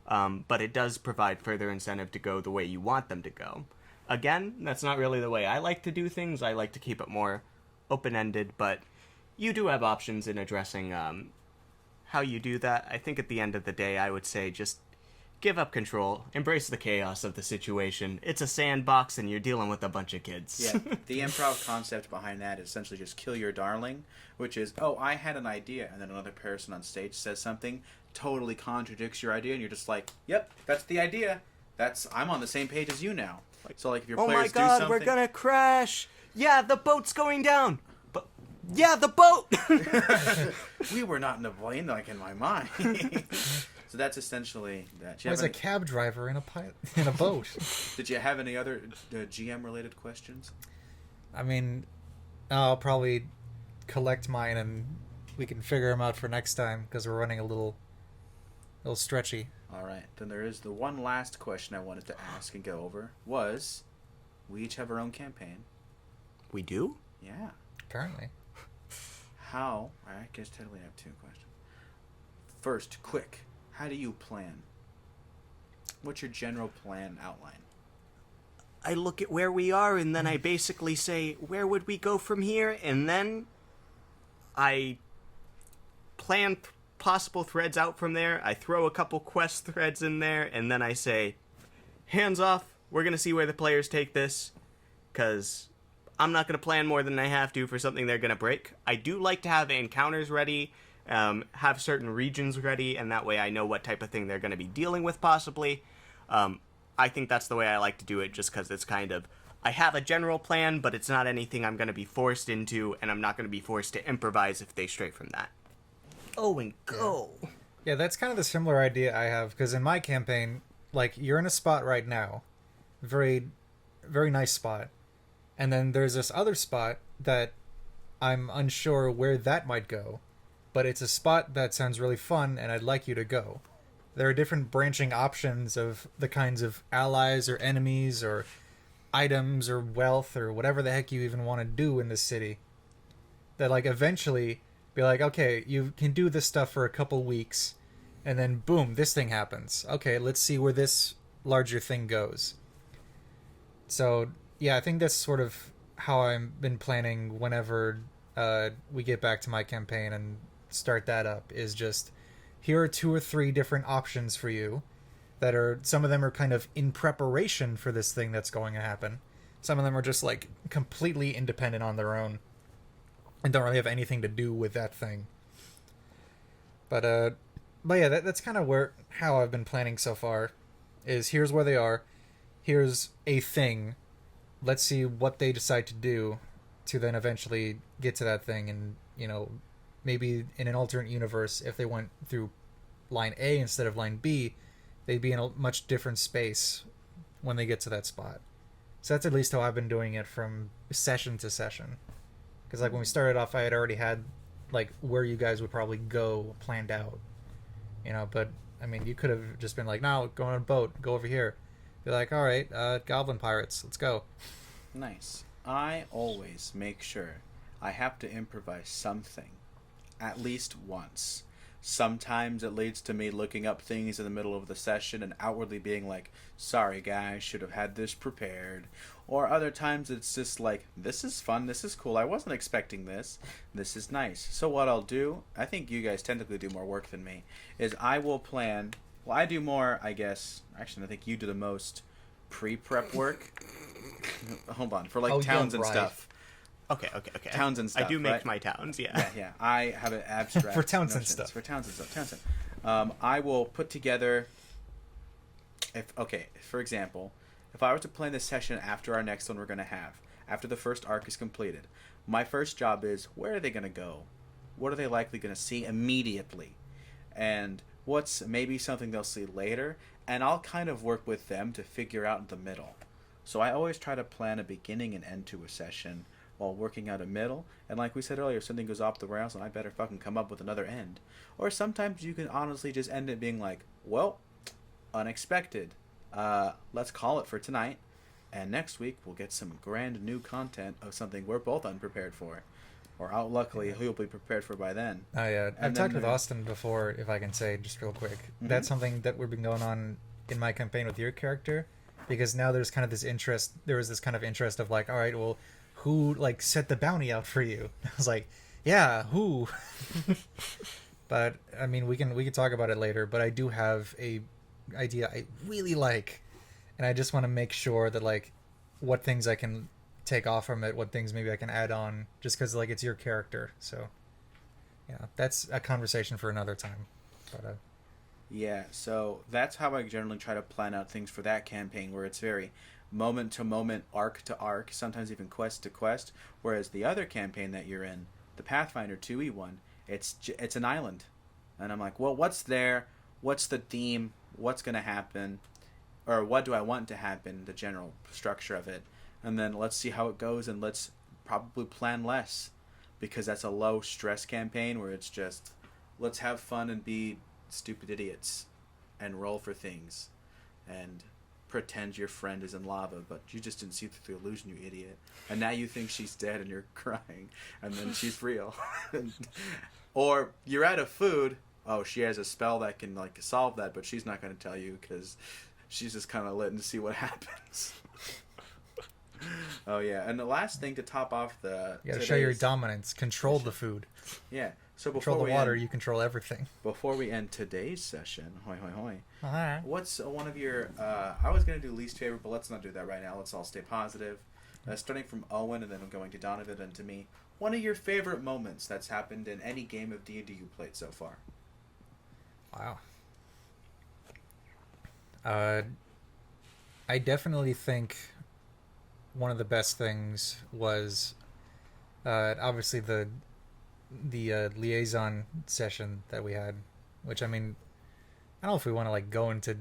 but it does provide further incentive to go the way you want them to go. Again, that's not really the way I like to do things. I like to keep it more open-ended, but you do have options in addressing how you do that. I think at the end of the day, I would say just give up control. Embrace the chaos of the situation. It's a sandbox, and you're dealing with a bunch of kids. Yeah, the improv concept behind that is essentially just kill your darling, which is, oh, I had an idea, and then another person on stage says something, totally contradicts your idea, and you're just like, yep, that's the idea. I'm on the same page as you now. So, like, if your players oh my do god, something... we're gonna crash! Yeah, the boat's going down! But yeah, the boat! We were not in a plane, like, in my mind. So that's essentially that. There's a cab driver in a boat. Did you have any other GM-related questions? I mean, I'll probably collect mine and we can figure them out for next time because we're running a little stretchy. All right. Then there is the one last question I wanted to ask and go over was, we each have our own campaign. We do? Yeah. Apparently. How? I guess technically I have two questions. First, quick. How do you plan? What's your general plan outline? I look at where we are, and then I basically say, where would we go from here? And then I plan possible threads out from there. I throw a couple quest threads in there, and then I say, hands off, we're going to see where the players take this, because I'm not going to plan more than I have to for something they're going to break. I do like to have encounters ready, have certain regions ready, and that way I know what type of thing they're going to be dealing with, possibly. I think that's the way I like to do it, just because it's kind of, I have a general plan, but it's not anything I'm going to be forced into, and I'm not going to be forced to improvise if they stray from that. Owen, go! Yeah, that's kind of the similar idea I have, because in my campaign, like, you're in a spot right now. Very, very nice spot. And then there's this other spot that I'm unsure where that might go. But it's a spot that sounds really fun, and I'd like you to go. There are different branching options of the kinds of allies or enemies or items or wealth or whatever the heck you even want to do in this city. That, like, eventually be like, okay, you can do this stuff for a couple weeks, and then boom, this thing happens. Okay, let's see where this larger thing goes. So, yeah, I think that's sort of how I've been planning whenever we get back to my campaign and start that up, is just, here are 2 or 3 different options for you that are, some of them are kind of in preparation for this thing that's going to happen. Some of them are just, like, completely independent on their own and don't really have anything to do with that thing. But yeah, that's kind of how I've been planning so far, is here's where they are, here's a thing, let's see what they decide to do to then eventually get to that thing. And, you know, maybe in an alternate universe, if they went through line A instead of line B, they'd be in a much different space when they get to that spot. So that's at least how I've been doing it from session to session. Because, like, when we started off, I had already had, like, where you guys would probably go planned out. You know, but, I mean, you could have just been like, no, go on a boat, go over here. Be like, all right, goblin pirates, let's go. Nice. I always make sure I have to improvise something at least once. Sometimes it leads to me looking up things in the middle of the session and outwardly being like, sorry guys, should have had this prepared. Or other times it's just like, this is fun, this is cool, I wasn't expecting this, this is nice. So what I'll do, I think you guys technically do more work than me, is I will plan, well, I do more, I guess, actually I think you do the most pre-prep work. Hold on, for like towns and stuff. Okay. Towns and stuff. I do make right? my towns, yeah. Yeah. I have an abstract for towns and notions. stuff. For towns and stuff. I will put together. For example, if I were to plan this session after our next one we're going to have, after the first arc is completed, my first job is, where are they going to go? What are they likely going to see immediately? and what's maybe something they'll see later, and I'll kind of work with them to figure out the middle. So I always try to plan a beginning and end to a session while working out a middle, and like we said earlier, if something goes off the rails, and I better fucking come up with another end. Or sometimes you can honestly just end it being like, well, unexpected. Let's call it for tonight, and next week we'll get some grand new content of something we're both unprepared for. Or luckily, he'll be prepared for by then. Oh, yeah. I've talked with Austin before, if I can say, just real quick. Mm-hmm. That's something that we've been going on in my campaign with your character, because now there's kind of this interest, there was this kind of interest of like, all right, well, who, like, set the bounty out for you? I was like, yeah, who? But, I mean, we can talk about it later, but I do have a idea I really like, and I just want to make sure that, like, what things I can take off from it, what things maybe I can add on, just because, like, it's your character. So yeah, that's a conversation for another time. But yeah, so that's how I generally try to plan out things for that campaign, where it's very moment to moment, arc to arc, sometimes even quest to quest. Whereas the other campaign that you're in, the Pathfinder 2e one, it's an island, and I'm like, well, what's there, what's the theme, what's gonna happen, or what do I want to happen, the general structure of it. And then let's see how it goes, and let's probably plan less, because that's a low stress campaign where it's just, let's have fun and be stupid idiots and roll for things and pretend your friend is in lava, but you just didn't see through the illusion, you idiot. And now you think she's dead and you're crying, and then she's real. Or you're out of food. Oh, she has a spell that can, like, solve that, but she's not going to tell you because she's just kind of letting to see what happens. Oh yeah, and the last thing to top off the... You gotta show your dominance. Control the food. Yeah. So before control the water, you control everything. Before we end today's session, Alright. what's one of your... I was going to do least favorite, but let's not do that right now. Let's all stay positive. Starting from Owen, and then I'm going to Donovan and to me. One of your favorite moments that's happened in any game of D&D you played so far. Wow. I definitely think one of the best things was obviously the liaison session that we had, which, I mean, I don't know if we want to, like, go into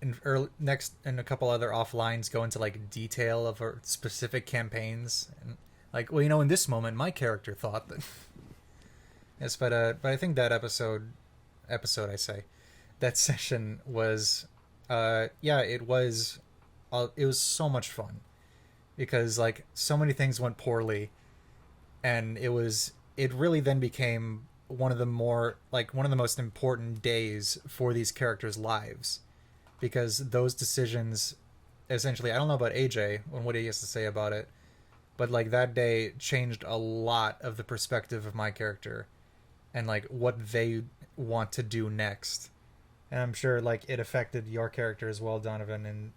in a couple other offlines, go into, like, detail of our specific campaigns, and, like, well, you know, in this moment my character thought that yes, but I think that episode I say, that session was it was so much fun, because, like, so many things went poorly, and it really then became one of the most important days for these characters' lives, because those decisions, essentially, I don't know about AJ and what he has to say about it, but, like, that day changed a lot of the perspective of my character and, like, what they want to do next. And I'm sure, like, it affected your character as well, Donovan, and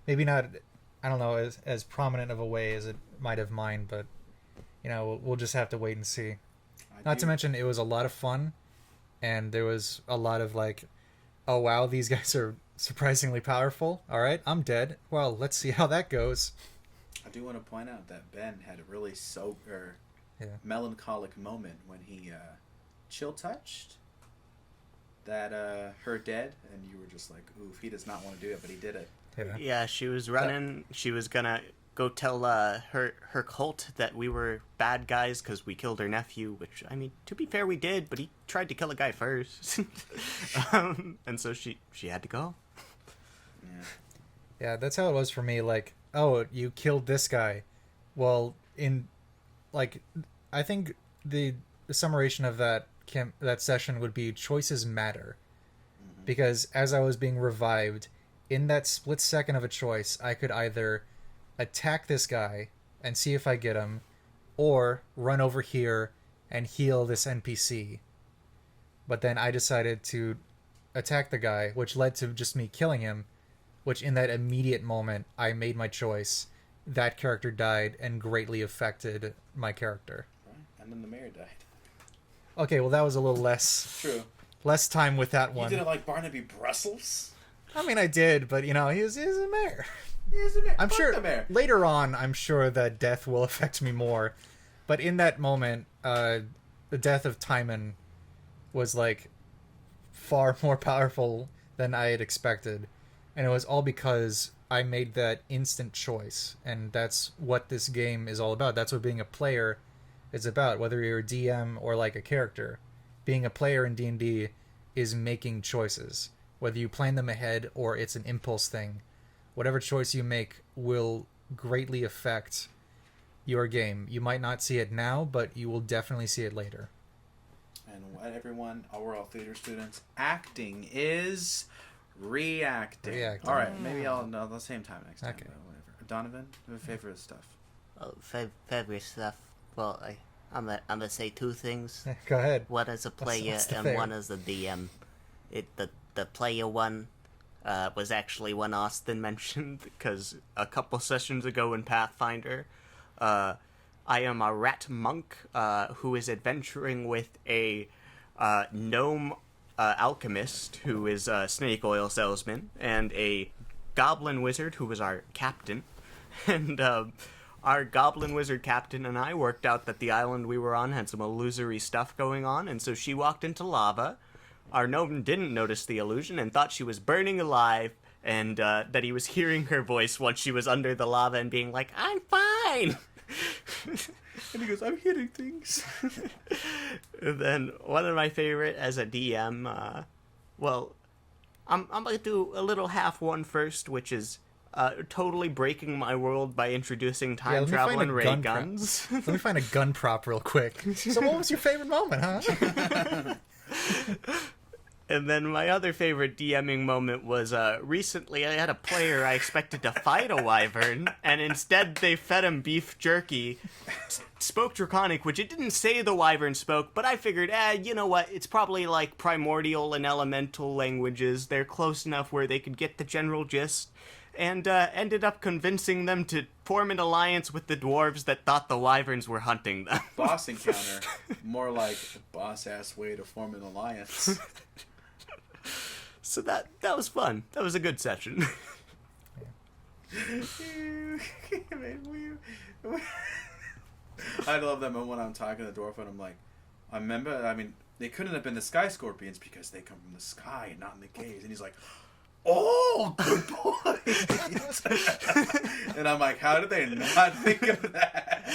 maybe not, I don't know, as prominent of a way as it might have mine, but, you know, we'll just have to wait and see. Not to mention, it was a lot of fun, and there was a lot of, like, oh wow, these guys are surprisingly powerful. All right, I'm dead. Well, let's see how that goes. I do want to point out that Ben had a really melancholic moment when he chill touched that her dead, and you were just like, oof, he does not want to do it, but he did it. Yeah, she was running. She was gonna go tell her cult that we were bad guys because we killed her nephew, which, I mean, to be fair, we did, but he tried to kill a guy first. And so she had to go. Yeah, that's how it was for me. Like, oh, you killed this guy. Well, I think the summation of that session would be choices matter. Because as I was being revived, in that split second of a choice, I could either attack this guy and see if I get him, or run over here and heal this NPC. But then I decided to attack the guy, which led to just me killing him, which in that immediate moment, I made my choice. That character died and greatly affected my character. And then the mayor died. Okay, well, that was a little less... True. Less time with that one. You didn't like Barnaby Brussels? I mean, I did, but, you know, he was a mayor. He's a mayor. I'm sure the mayor. Later on, I'm sure that death will affect me more. But in that moment, the death of Timon was, like, far more powerful than I had expected. And it was all because I made that instant choice. And that's what this game is all about. That's what being a player is about, whether you're a DM or like a character. Being a player in D&D is making choices. Whether you plan them ahead or it's an impulse thing. Whatever choice you make will greatly affect your game. You might not see it now, but you will definitely see it later. And what everyone, we're all theater students, acting is reacting. All right, maybe I'll know the same time next time. Okay. But whatever. Donovan, your favorite stuff? Oh, favorite stuff. Well, I'm gonna say two things. Go ahead. One as a player That's and fair. one as a DM. The player one was actually one Austin mentioned, because a couple sessions ago in Pathfinder, I am a rat monk who is adventuring with a gnome alchemist who is a snake oil salesman, and a goblin wizard who was our captain. And our goblin wizard captain and I worked out that the island we were on had some illusory stuff going on, and so she walked into lava. Our gnome didn't notice the illusion and thought she was burning alive, and that he was hearing her voice once she was under the lava and being like, "I'm fine!" And he goes, "I'm hitting things." And then one of my favorite as a DM, well, I'm gonna do a little half one first, which is totally breaking my world by introducing time travel and ray guns. Let me find a gun prop real quick. So what was your favorite moment, huh? And then my other favorite DMing moment was recently I had a player I expected to fight a wyvern, and instead they fed him beef jerky, spoke Draconic, which it didn't say the wyvern spoke, but I figured, you know what, it's probably like primordial and elemental languages. They're close enough where they could get the general gist, and ended up convincing them to form an alliance with the dwarves that thought the wyverns were hunting them. Boss encounter. More like a boss-ass way to form an alliance. So that was fun. That was a good session. I love that moment when I'm talking to the dwarf and I'm like, they couldn't have been the sky scorpions because they come from the sky and not in the caves. And he's like, "Oh, good boy." And I'm like, how did they not think of that?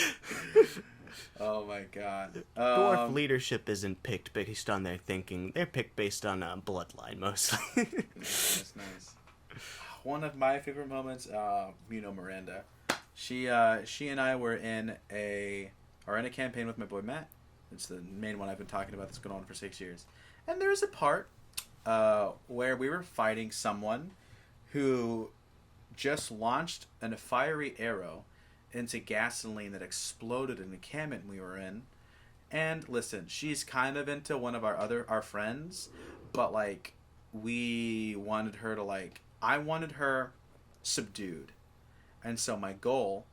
Oh my god. Dwarf leadership isn't picked based on their thinking. They're picked based on bloodline, mostly. That's nice. One of my favorite moments, Miranda. She and I were in a campaign with my boy Matt. It's the main one I've been talking about that's going on for 6 years. And there was a part where we were fighting someone who just launched a fiery arrow into gasoline that exploded in the encampment we were in. And listen, she's kind of into one of our friends, but like I wanted her subdued. And so my goal,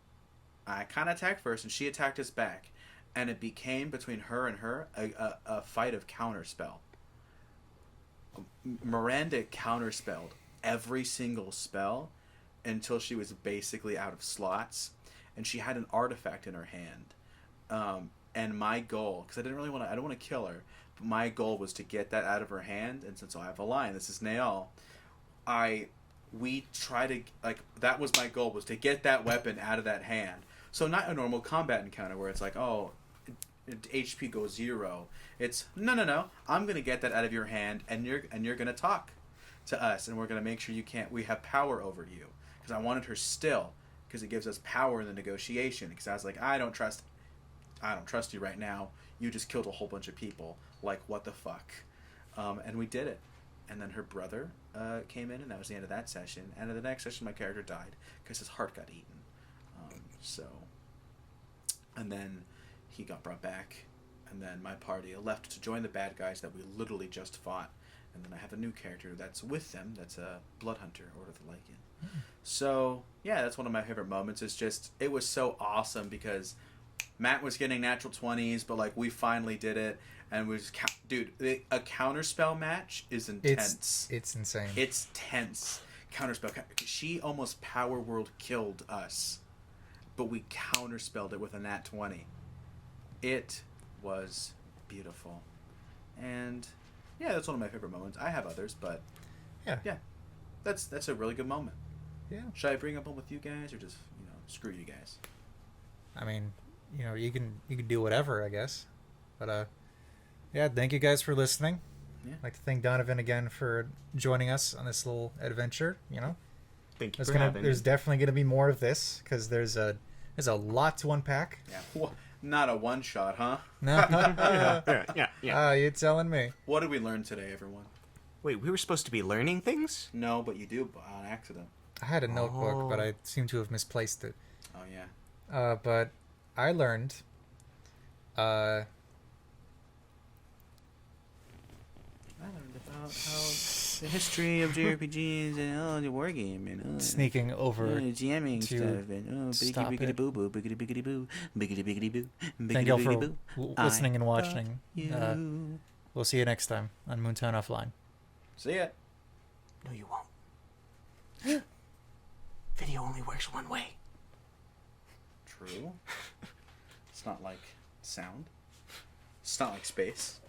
I kind of attacked first and she attacked us back, and it became between her and her a fight of counterspell. Miranda counterspelled every single spell until she was basically out of slots, and she had an artifact in her hand. And my goal, because I don't want to kill her, but my goal was to get that out of her hand. And since I have a line, this is Nael, we try to, like, that was my goal, was to get that weapon out of that hand. So not a normal combat encounter where it's like, oh, HP goes 0. It's no. I'm gonna get that out of your hand, and you're gonna talk to us, and we're gonna make sure we have power over you. Because I wanted her still, because it gives us power in the negotiation. Because I was like, I don't trust you right now. You just killed a whole bunch of people. Like, what the fuck? And we did it. And then her brother came in, and that was the end of that session. And in the next session, my character died because his heart got eaten. And then he got brought back, and then my party left to join the bad guys that we literally just fought. And then I have a new character that's with them, that's a blood hunter, Order of the Lycan. So, yeah, that's one of my favorite moments. It was so awesome because Matt was getting natural 20s, but, like, we finally did it. And a counterspell match is intense. It's insane. It's tense. Counterspell. She almost power world killed us, but we counterspelled it with a nat 20. It was beautiful. And Yeah, that's one of my favorite moments. I have others, but Yeah. That's a really good moment. Yeah. Should I bring up one with you guys, or just screw you guys? I mean, you can do whatever, I guess. But yeah, thank you guys for listening. Yeah. I'd like to thank Donovan again for joining us on this little adventure. Thank you for having me. There's definitely gonna be more of this because there's a lot to unpack. Yeah. Not a one shot, huh? No. Yeah. You're telling me. What did we learn today, everyone? Wait, we were supposed to be learning things? No, but you do on accident. I had a notebook, but I seem to have misplaced it. Oh yeah. But I learned. I learned about how the history of JRPGs and the wargame and Sneaking over jamming to stuff and stop biggity it. boo boo biggity biggity boo biggity biggity boo Thank y'all for boo. listening and watching. You. We'll see you next time on MoonTown Offline. See ya. No, you won't. Video only works one way. True. It's not like sound. It's not like space.